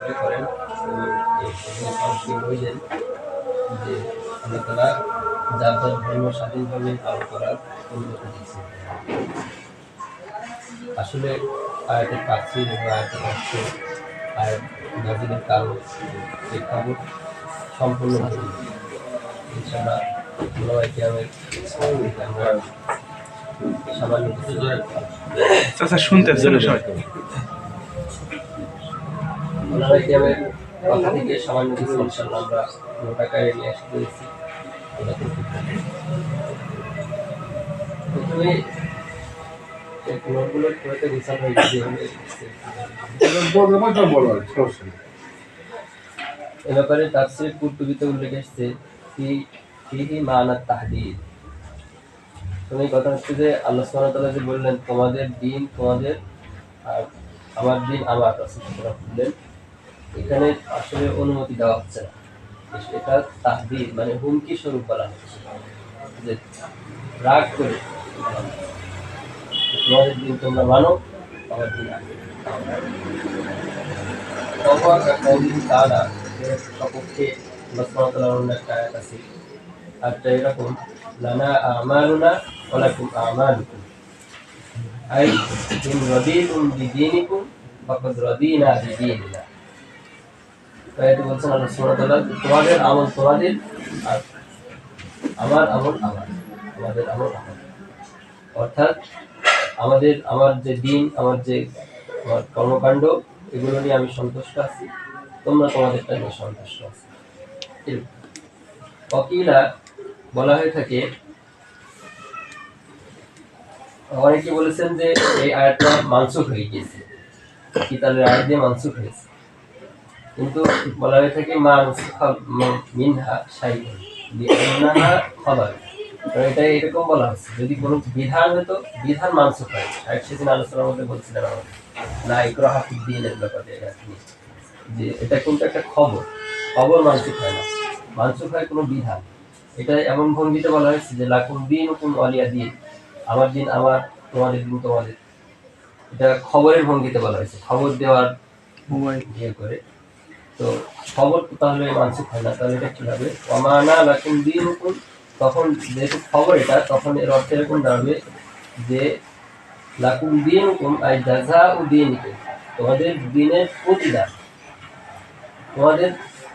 করেন আপনি বললেন যে আল্লাহ তাআলা যার যার ধর্ম স্বাধীনভাবে পালন করার অনুমতি দিয়েছেন। আসলে আয়াতের তাফসীর এবং আয়াতের অর্থ, আয়াত নাযিলের কারণ, প্রেক্ষাপট সম্পূর্ণ ভিন্ন। ইনশাআল্লাহ উলামায়ে কিরামের আমরা সামান্য কিছু আচ্ছা শুনতেছেন সবাই। উলামায়ে কিরামের কথা থেকে সামান্য কিছু ইনশাআল্লাহ আমরা নোটাকারে নিয়ে আসতে পেরেছি। প্রথমে নোটগুলো পুরোতে গুছানো হয়েছে। এ ব্যাপারে তাফসীর কুরতুবীতে উল্লেখ এসেছে ফিহি মা'না তাহদীদ। তুমি কথা হচ্ছে যে আল্লাহ সুবহানাহু ওয়া তাআলা যে বললেন তোমাদের দিন তোমাদের আর আমার দিন আমার, রাসূল সাল্লাল্লাহু আলাইহি ওয়াসাল্লাম বললেন এখানে আসলে অনুমতি দেওয়া হচ্ছে না, এটা তাহদীদ মানে হুমকি স্বরূপ বলা হচ্ছে যে রাগ করে তোমাদের দিন তোমরা মানো, আমার দিন আমি। তাআলা এর সপক্ষে আল্লাহ সুবহানাহু ওয়া তাআলার অন্য একটা আয়াত আছে, আয়াতটা এরকম লানা আমালুনা ওয়া লাকুম আমালুকুম আই ইন রাদিতুম বিদীনিকুম ফাকাদ রাদিনা বিদীনিনা। আয়াতে বলছেন আল্লাহ সুবহানাহু ওয়া তাআলা তোমাদের আমল তোমাদের আর আমার আমল আমার, আমাদের আমল আমার। অর্থাৎ আমার যে দিন, আমার কর্মকাণ্ড, এগুলো নিয়ে আমি সন্তুষ্ট আছি, তোমরা তোমাদেরটা নিয়ে সন্তুষ্ট আছো। ওয়াকিলা বলা হয়ে থাকে, অনেকে বলেছেন যে এই আয়াতটা মানসুখ হয়ে গিয়েছে, কিতাবের আয়াত দিয়ে মানসুখ হয়েছে, কিন্তু বলা হয়ে থাকে মা নুসিখা মিনহা শাইউন লিআন্নাহা খবর। এটা এরকম বলা হচ্ছে যদি কোনো বিধান হতো, বিধান মানসুখ হয়। সেদিন আলোচনার মধ্যে বলছিলেন আমাদের না ইকরাহা ফিদ্দীনের ব্যাপারে, যে এটা কিন্তু একটা খবর মানসুখ হয় না, মানসুখ হয় কোনো বিধান। এটা এমন ভঙ্গিতে বলা হয়েছে যে লাকুম দীনুকুম ওয়ালিয়া দীন, আমার দিন আমার, তোমাদের দিন তোমাদের। এটা খবরের ভঙ্গিতে বলা হয়েছে, খবর দেওয়ার ইয়ে করে। তো খবর তো তাহলে মানসুখ হয় না, তাহলে এটা কি হবে ওয়ামানা লাকুম দীনুকুম, তখন যেহেতু খবর এটা, তখন এর অর্থ এরকম দাঁড়াবে যে লাকুম দীনুকুম আই জাযাউ দীনিকুম, তোমাদের দিনের প্রতিদান তোমাদের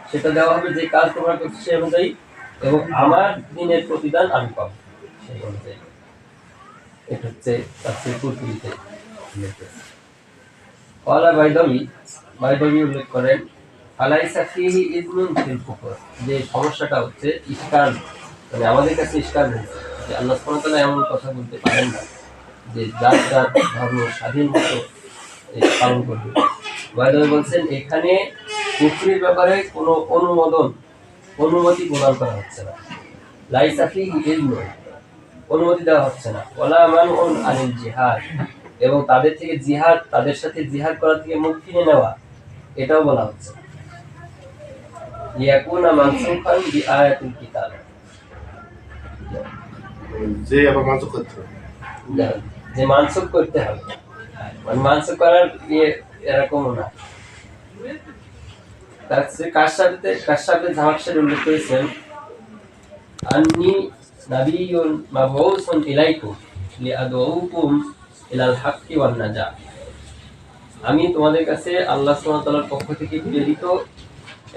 সেটা দেওয়া হবে, যে কাজ তোমরা করছো সেই অনুযায়ী, এবং আমার দিনের প্রতিদান আমি পাবো সেই অনুযায়ী। এটা হচ্ছে তাফসীর কুরতুবীতে উল্লেখ আছে। ক্বালা বাইদাবী উল্লেখ করেন আলাইসা ফীহি ইযনুন ফিল কুফর, যে সমস্যাটা হচ্ছে ইশকাল, মানে আমাদের কাছে ইশকাল হয়েছে যে আল্লাহ সুবহানাহু ওয়া তাআলা এমন কথা বলতে পারেন না যে যার যার ধর্ম স্বাধীন মতো পালন করবে। বাইদাবী বলছেন এখানে কুফরির ব্যাপারে কোনো অনুমতি প্রদান করা হচ্ছে না। লাইসা ফীহি ইযনুন, অনুমতি দেওয়া হচ্ছে না। ওয়ালা মানউন আনিল জিহাদ, এবং তাদের থেকে জিহাদ, তাদের সাথে জিহাদ করা থেকে মুখ ফিরে নেওয়া, এটাও বলা হচ্ছে। লিয়াকুনা মানসুখান বিআয়াতিল কিতাব, যে আবার মানসুখ করতে হবে, যে মানসুখ করতে হবে, মানে মানসুখ করার এরকম না। তাফসীর কাশফে জামাখশরী উল্লেখ করেছেন আন্নী নাবিয়্যুন মাবউসুন ইলাইকুম লিআদউকুম ইলাল হাক্কি ওয়ান নাজাহ, আমি তোমাদের কাছে আল্লাহ সুবহানাহু ওয়া তাআলার পক্ষ থেকে প্রেরিত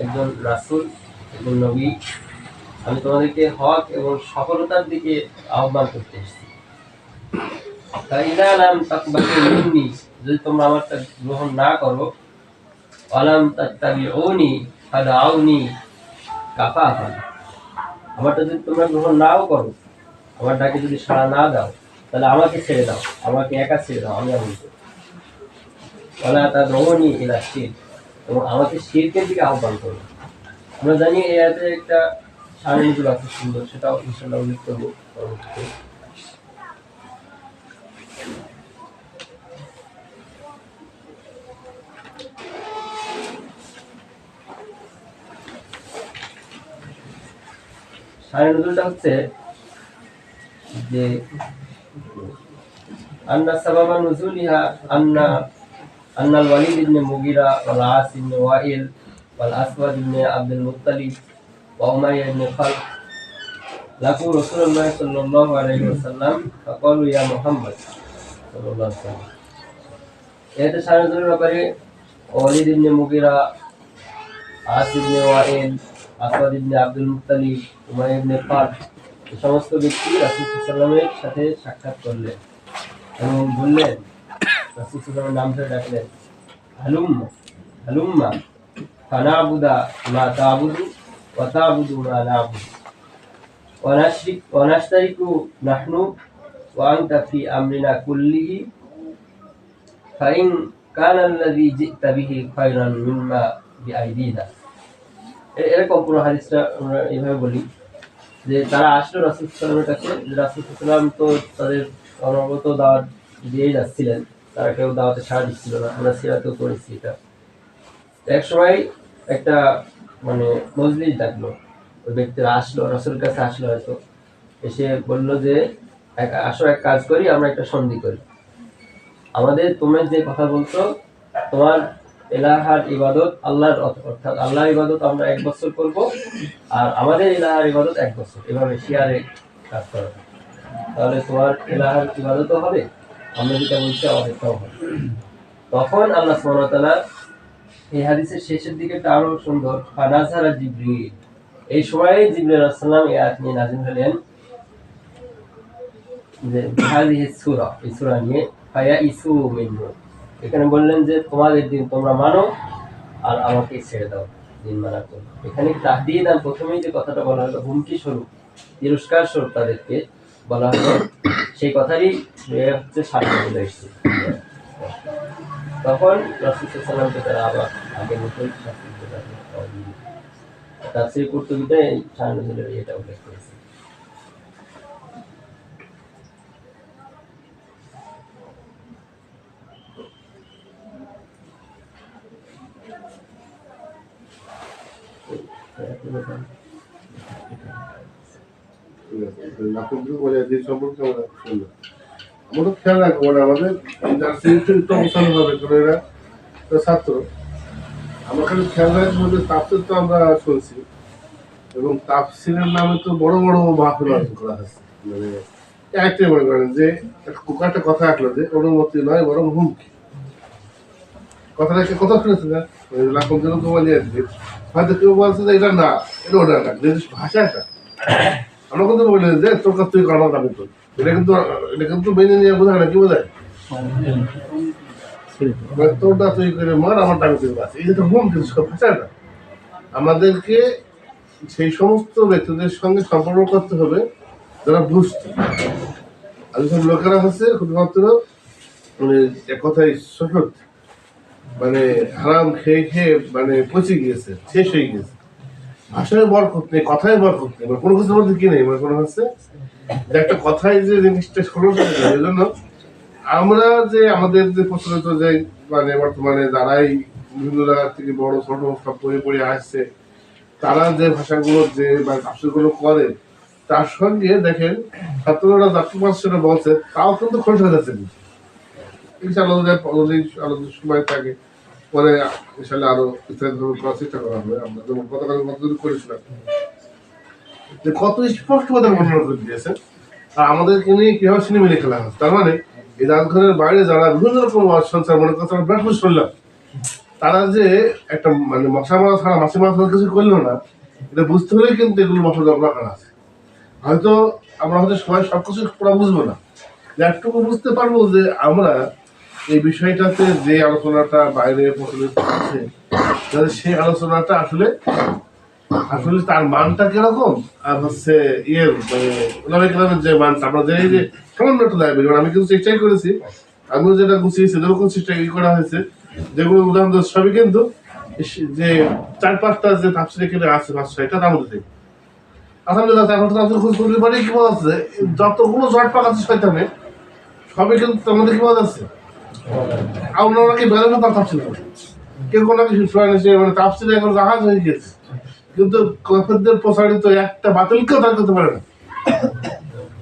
একজন রাসূল, একজন নবী। আমি তোমাদেরকে হক এবং সফলতার দিকে আহ্বান করতে এসেছি। ফাইদা লাম তাকবালু মিন্নি, যদি তোমরা আমারটা গ্রহণ না করো, ওয়ালাম তাত্তাবিউনি ফাদআউনি কাফাফা, আমারটা যদি তোমরা গ্রহণ নাও করো, আমার ডাকে যদি সাড়া না দাও, তাহলে আমাকে ছেড়ে দাও, আমাকে একা ছেড়ে দাও, আমি আমল করব। ওয়ালা তাদউনি ইলা শিরক, এবং আমাকে শিরকের দিকে আহ্বান করো। আমরা জানি এই আয়াতে একটা শারীরিক আছে সুন্দর, সেটাও ইনশাআল্লাহ উল্লেখ করবো পরবর্তীতে। শারীরিকটা হচ্ছে যে আন্না সাবাবা নুজুলিহা আন্না আন্নাল ওয়ালিদ ইবনে মুগিরা ওয়াল আস ইবনে ওয়াইল ওয়াল আসওয়াদ ইবনে আব্দুল মুত্তালিব ওয়া উমাইয়া ইবনে খালফ লাকু রাসূলুল্লাহ সাল্লাল্লাহু আলাইহি ওয়াসাল্লাম ফাকালু ইয়া মুহাম্মদ সাল্লাল্লাহু আলাইহি ওয়াসাল্লাম। এতে সাহায্যের ব্যাপারে ওয়ালিদ ইবনে মুগিরা, আস ইবনে ওয়াইল, আসওয়াদ ইবনে আব্দুল মুত্তালিব, উমাইয়া ইবনে খালফ এই সমস্ত ব্যক্তি রাসূল সাল্লাল্লাহু আলাইহি ওয়াসাল্লামের সাথে সাক্ষাৎ করলেন এবং বললেন, রাসূল সাল্লাল্লাহু আলাইহি ওয়াসাল্লামের নাম ধরে ডাকলেন, হালুম্মা হালুম্মা ফানাবুদা মা তাবুদু ওয়া তাবুদু মা নাবুদু ওয়া নাশতারিকু নাহনু ওয়া আনতা ফি আমরিনা কুল্লিহি ফাইন কানা আল্লাযী জি'তা বিহি খায়রান মিম্মা বিআইদিনা। এরকম পুরো হাদিসটা আমরা এইভাবে বলি যে তারা আসলো রাসূল সাল্লাল্লাহু আলাইহি ওয়াসাল্লামের কাছে, যে রাসূল সাল্লাল্লাহু আলাইহি ওয়াসাল্লাম তো তাদের অনবরত দাওয়াত দিয়ে যাচ্ছিলেন, তারা কেউ দাওয়াতে সাড়া দিচ্ছিল না। আমরা সিরাতেও করেছি এটা। এক সময় একটা মানে মজলিস ডাকলো, ওই ব্যক্তিরা আসলো, রাসূলের কাছে আসলো, হয়তো এসে বলল যে আসো এক কাজ করি, আমরা একটা সন্ধি করি। আমাদের তুমি যে কথা বলছো, তোমার ইলাহার ইবাদত আল্লাহর, অর্থাৎ আল্লাহর ইবাদত আমরা 1 বছর করব, আর আমাদের ইলাহার ইবাদত 1 বছর, এভাবে শেয়ারে কাজ করা। তাহলে তোমার ইলাহার ইবাদতও হবে, আমরা যেটা বলছি আমাদেরটাও হবে। তখন আল্লাহ সুবহানাহু ওয়া তাআলা এই হাদিসের শেষের দিকে আরো সুন্দর, ফানাজারা জিবরিল, এই সময়ে জিবরিল আলাইহিস সালাম এই আয়াত নিয়ে নাযিল হলেন যে হাদিহি সূরা, এই সূরা নিয়ে ফায়া ইসু মিনহু, এখানে বললেন যে তোমাদের দিন তোমরা মানো আর আমাকে ছেড়ে দাও দিন মানার জন্য। এখানে তাহদীদ আর প্রথমেই যে কথাটা বলা হলো হুমকি স্বরূপ, তিরস্কার স্বরূপ তাদেরকে বলা হলো, সেই কথারই হচ্ছে সামনে চলে এসেছে। তখন রাসূল সাল্লাল্লাহু আলাইহি ওয়াসাল্লামকে তারা আবার আগের মতোই শাস্তি দিতে লাগলো। তাফসীর কুরতুবীতে এই শানুজুলের এটা উল্লেখ করেছে। লাখনকে বলে যে সম্পর্কে আমরা শুনলাম, আমরা খেয়াল রাখবো মানে আমাদের যার সেন্সিটিভ অবস্থান হবে, কারণ এরা তো ছাত্র, আমরা খালি খেয়াল রাখবো যে তাফসীর তো আমরা শুনছি, এবং তাফসীরের নামে তো বড় বড় মাহফিল আয়োজন করা হয়েছে। মানে একটাই মনে করেন যে একটা কথা আসলো যে অনুমতি নয় বরং হুমকি, কথাটা একটা কথা শুনেছে না, লাখন যেন তোমার নিয়ে আসবে, হয়তো কেউ বলছে যে এটা না, এটা ওটা না, নিজস্ব ভাষাটা আমরা কিন্তু বলি যে তোর কাছ থেকে আমার দাবি করি, এটা কিন্তু মেনে নিয়ে বোঝায় না, কি বোঝায় তোরটা তৈরি করে মার আমার দাবি করে আছে, এই যে হুম কিন্তু ভাষাটা। আমাদেরকে সেই সমস্ত ব্যক্তিদের সঙ্গে সম্পর্ক করতে হবে যারা বুঝতে, আর যেসব লোকেরা হচ্ছে শুধুমাত্র মানে এক কথায় সহজ, মানে হারাম খেয়ে খেয়ে মানে পচে গিয়েছে, শেষ হয়ে গিয়েছে, ভাষায় বরকত নেই, কথায় বরকত নেই, মানে কোনো কিছুর মধ্যে কি নেই, মানে কোনো হচ্ছে যে একটা কথায় যে জিনিসটা ষোলো থাকে। এই জন্য আমরা যে আমাদের যে প্রচলিত যে মানে বর্তমানে যারাই বিভিন্ন জায়গা থেকে বড় ছোট সব পড়ে পড়ে আসছে, তারা যে ভাষাগুলো যে বা ভাষাগুলো করে, তার সঙ্গে দেখেন ছাত্ররা যতবার সেটা বলছে তাও কিন্তু খোঁজ হয়ে যাচ্ছে। আলাদা সময় থাকে, পরে ইনশাল্লাহ আরো বিস্তারিতভাবে করার চেষ্টা করা হবে। আমরা যেমন গতকাল কতদিন করেছিলাম যে কত স্পষ্টভাবে বর্ণনা করে দিয়েছেন, আর আমাদেরকে নিয়ে কিভাবে সিনেমা খেলা হয়। তার মানে এই রাজঘরের বাইরে যারা বিভিন্ন রকম সঞ্চার মনে করছে, আমরা ব্যাট শুনলাম, তারা যে একটা মানে মশা মারা ছাড়া মাসি মারা কিছু করলো না, এটা বুঝতে হলে কিন্তু এগুলো মশা দরকার আছে। হয়তো আমরা হয়তো সবাই সবকিছু পুরো বুঝবো না, একটুকু বুঝতে পারবো যে আমরা এই বিষয়টাতে যে আলোচনাটা বাইরে প্রচলিত আছে, সেই আলোচনাটা আসলে আসলে তার মানটা কিরকম, আর হচ্ছে ইয়ের মানে যে মানটা আমরা যে সামান্য একটা দায় বলি। আমি কিন্তু চেষ্টাই করেছি, আমিও যেটা গুছিয়েছি যেরকম চেষ্টা করা হয়েছে, যেগুলো উদাহরণ সবই কিন্তু যে 4-5টা যে তাফসীরে কিনে আছে 5-6টা তার মধ্যে থেকে আলহামদুলিল্লাহ এখন তো তাফসীর খোঁজ করলে পরে কি বলা যাচ্ছে, যতগুলো জট পাক আছে শয়তানে সবই কিন্তু তার মধ্যে কি বলা যাচ্ছে, আমরা নাকি বেরোনো তার তাফসীর করে কেউ কোনো কিছু মানে তাফসীরে এখন জাহাজ হয়ে গেছে, কিন্তু কাফেরদের প্রসারিত একটা বাতিলকেও দাঁড় করতে পারে না।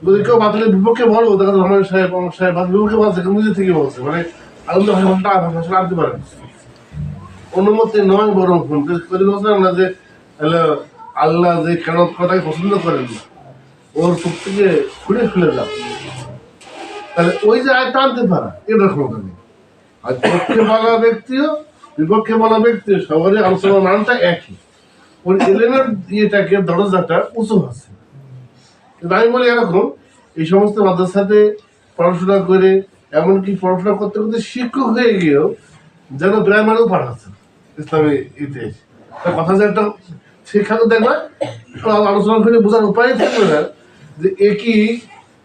যদি কেউ বাতিলের বিপক্ষে বলো, দেখা রহমান সাহেব বাতিল বিপক্ষে বলছে, কেউ নিজে থেকে বলছে, মানে আনন্দ ভাষণটা ভাষণ আনতে পারেন অনুমতি নয় বরং বলছিলাম না যে আল্লাহ যে কেন কথাকে পছন্দ করেন না ওর চোখ থেকে খুলে খুলে যাও তাহলে ওই যে আয়টা আনতে পারা এটা ক্ষমতা নেই আর পক্ষে বলা ব্যক্তিও বিপক্ষে বলা ব্যক্তিও সবারই আলোচনার মানটা একই ওই এলেনের ইয়েটাকে দরজাটা উঁচু আছে কিন্তু আমি বলি এরকম এই সমস্ত মাদ্রাসাতে পড়াশোনা করে এমনকি পড়াশোনা করতে করতে শিক্ষক হয়ে গিয়েও যেন প্রাইমারিও পাঠাচ্ছে ইসলামী ইতিহাস কথা যে একটা শিক্ষা তো দেখবে আলোচনা করে বোঝার উপায় থাকবে না যে একই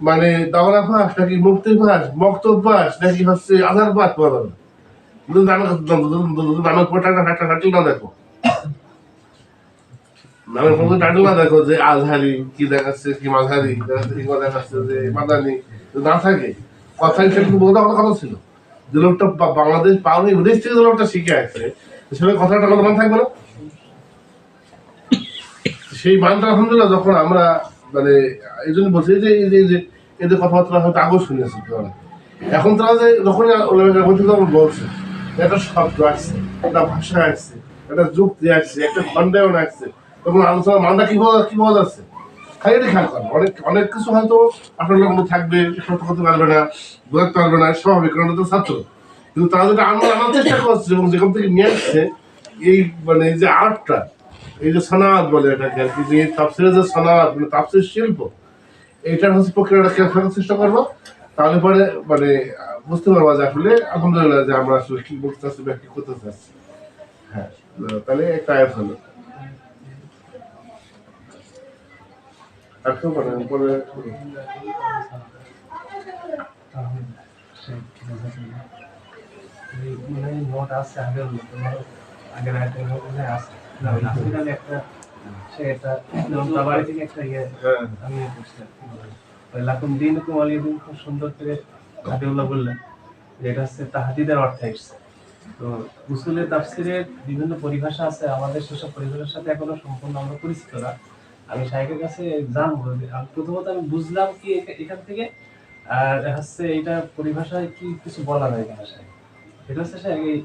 মানে দাওরা ফাঁস নাকি মুক্তি ফাঁস বক্তব্য ফাঁস নাকি হচ্ছে আধার পাঠ পাওয়া যাবে নামের পর টাইটেল না দেখো নামের পর টাইটেল না দেখো যে আজহারি কি দেখাচ্ছে কি মাঝারি দেখাচ্ছে যে মাদানি না থাকে কথাই সেটা বলতে আমার কথা ছিল যে লোকটা বাংলাদেশ পাওনি বিদেশ থেকে যে লোকটা শিখে আসছে সেটা কথাটা কোনো মান থাকবে না সেই মানটা আলহামদুলিল্লাহ যখন আমরা মানে এই জন্য বলছি যে এদের কথাবার্তা হয়তো আগেও শুনেছি এখন তারা যে যখনই তখন বলছে একটা শব্দ আসছে একটা ভাষা আসছে একটা যুক্তি আসছে একটা খণ্ডায়ন আসছে তখন আলোচনার মানটা কি পাওয়া যাচ্ছে খালি এটা খেয়াল করেন অনেক অনেক কিছু হয়তো আপনার লোক থাকবে সত্য করতে পারবে না বোঝাতে পারবে না স্বাভাবিক কারণ তো ছাত্র কিন্তু তারা যেটা আমরা আনার চেষ্টা করছে এবং যেখান থেকে নিয়ে আসছে এই মানে এই যে আর্টটা এই যে সনাত বলে এটাকে আর কি যে তাফসিরের যে সনাত মানে তাফসির শিল্প এইটার হচ্ছে প্রক্রিয়াটা খেয়াল করার চেষ্টা করবো তাহলে পরে মানে বুঝতে পারবো যে আসলে আলহামদুলিল্লাহ যে আমরা আসলে কি বলতে চাচ্ছি বা কি করতে চাচ্ছি হ্যাঁ তাহলে একটা আয়াত হলো একটু মানে পরে নোট আছে আগের আছে একটা সেটা বাড়ি থেকে একটা ইয়ে আমি লাকুম দিন কুমালিদিন খুব সুন্দর করে হাবিবুল্লাহ বললেন যে এটা হচ্ছে তাহাদিদের অর্থে এসছে তো উসুলের তাফসিরের বিভিন্ন পরিভাষা আছে আমাদের সেসব পরিভাষার সাথে এখনো সম্পূর্ণ আমরা পরিচিত না আমি শাইখের কাছে জানবো প্রথমত আমি বুঝলাম কি এখান থেকে আর হচ্ছে এটা পরিভাষায় কি কিছু বলা যায় ভাষায় এটা হচ্ছে শাইখ এই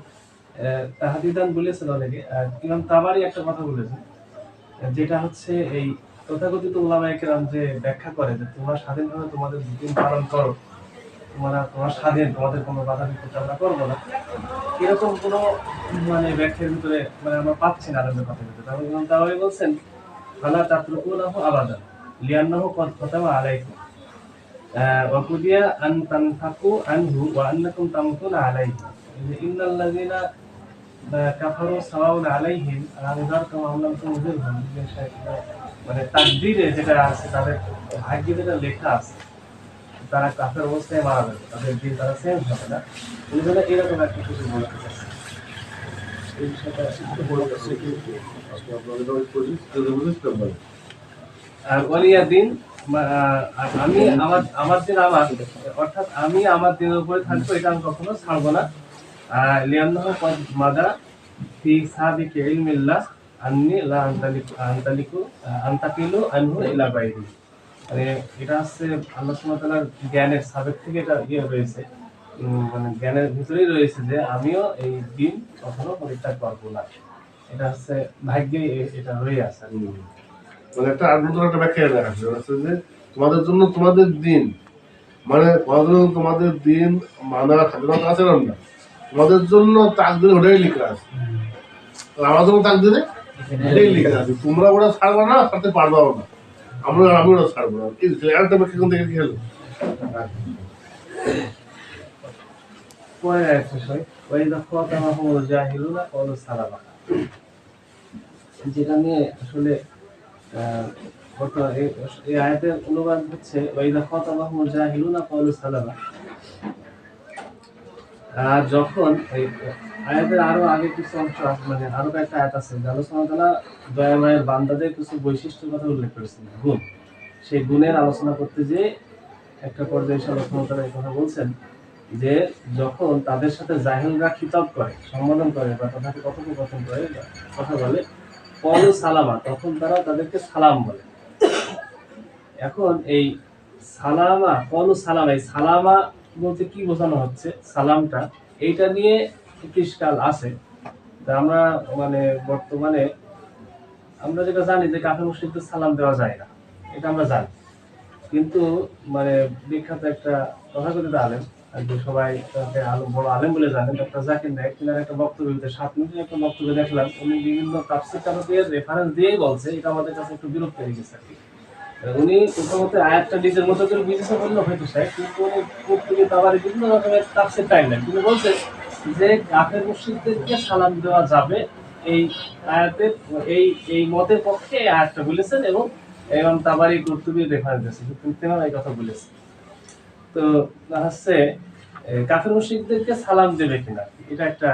তাহাদিদান বলেছেন অনেকে আর ইমাম তাবারি একটা কথা বলেছেন যেটা হচ্ছে এই তথাকথিত উলামায়ে কেরাম যে ব্যাখ্যা করে যে তোমরা স্বাধীনভাবে তোমাদের দিন পালন করো তোমার স্বাধীন তোমাদের কোনো বাধা বিপত্তি আমরা করবো না এরকম কোনো মানে ব্যাখ্যার ভিতরে মানে আমরা পাচ্ছি না আনন্দের কথা ভিতরে তাহলে ইমাম তাবারি বলছেন ফালা তাতরুকুনাহু আবাদান লিআন্নাহু কদ খাতামা আলাইকুম ওয়া কুদিয়া আন তানফাকু আনহু ওয়া আন্নাকুম তামুতুনা আলাইহি ইন্নাল্লাযিনা কাফারু সাওয়াউন আলাইহিম আনজারতুম আম লাম তুনজিরহুম মানে তাকদীরে যেটা আছে তাদের ভাগ্যে যেটা লেখা আছে তারা কাফের অবস্থায় মারা যাবে তাদের দিন তারা চেঞ্জ হবে না এই জন্য এরকম একটা কিছু বলতে চাচ্ছি এই বিষয়টা একটু বড় আর ওয়ালিয়া দিন আমি আমার দিন আমার অর্থাৎ আমি আমার দিনের উপরে থাকবো এটা আমি কখনো ছাড়বো না লিয়ান্নাহু কদ মাদা ফি সাবিকি ইলমিল্লাহ আন্নি লা আনতাকিলু আনহু ইলা বাইরি মানে এটা হচ্ছে আল্লাহ সুবহানাহু ওয়া তাআলার জ্ঞানের সাবেক থেকে এটা রয়েছে মানে জ্ঞানের ভিতরেই রয়েছে যে আমিও এই দিন কখনো পরিত্যাগ করবো না এটা হচ্ছে ভাগ্যে এটা রয়ে আছে মানে একটা আনন্দের একটা ব্যাখ্যা আছে যে তোমাদের জন্য তোমাদের দিন মানে তোমাদের দিন মানা স্বাধীনতা আছে না তোমাদের জন্য তাকদিরে ওটাই লেখা আছে আমার জন্য তাকদিরে এটাই লেখা আছে তোমরা ওরা ছাড়বা না ছাড়তে পারবাও না আমি ওরা ছাড়বো না কি একটা ব্যাখ্যা কোন থেকে কি হলো পরে একটা বিষয় ওয়াইদা খাতামাহুল জাহিলুনা ক্বালু সালামা যেটা নিয়ে আসলে এই আয়াতের অনুবাদ হচ্ছে ওয়াইদা খাতামাহুল জাহিলুনা ক্বালু সালামা আর যখন এই আয়াতের আরো আগে কিছু অংশ আছে মানে আরো একটা আয়াত আছে আল্লাহ সুবহানাহু ওয়া তাআলা দয়াময়ের বান্দাদের কিছু বৈশিষ্ট্যের কথা উল্লেখ করেছেন গুণ সেই গুণের আলোচনা করতে যে একটা পর্যায়ে আল্লাহ সুবহানাহু ওয়া তাআলা এই কথা বলছেন যে যখন তাদের সাথে জাহিলরা খিতাব করে সম্বোধন করে বা তাদেরকে কথোপকথন করে কথা বলে ক্বালু সালামা তখন তারা তাদেরকে সালাম বলে এখন এই সালামা ক্বালু সালামা এই সালামা বলতে কি বোঝানো হচ্ছে সালামটা এইটা নিয়ে একটু ইশকাল আছে। তা আমরা মানে বর্তমানে আমরা যেটা জানি যে কাফের মুশরিকদের সালাম দেওয়া যায় না, এটা আমরা জানি। কিন্তু মানে বিখ্যাত একটা তথাকথিত আলেম, আর কি সবাই তাকে বড় আলেম বলে জানেন, ডক্টর জাকির নায়েক, তিনার একটা বক্তব্য 7 মিনিটের একটা বক্তব্য দেখলাম, উনি বিভিন্ন তাফসীর দিয়ে রেফারেন্স দিয়েই বলছে, এটা আমাদের কাছে একটু বিরক্ত হয়ে গেছে আর কি। উনি প্রথমত আয়াতটা নিজের মতো করে বুঝেছে বললো হয়তো স্যার, কিন্তু উনি পর্তুগিজ আবার বিভিন্ন রকমের তাফসীর টাইমলাইন তিনি বলছে যে কাফের মুশরিকদেরকে সালাম দেওয়া যাবে, এই আয়াতের এই মতের পক্ষে এই আয়াতটা বলেছেন, এবং ইমাম তাবারি কুরতুবী রেফারেন্স দিয়েছে, তিনি এই কথা বলেছেন। তো হচ্ছে কাফের মুশরিকদেরকে সালাম দেবে কিনা, এটা একটা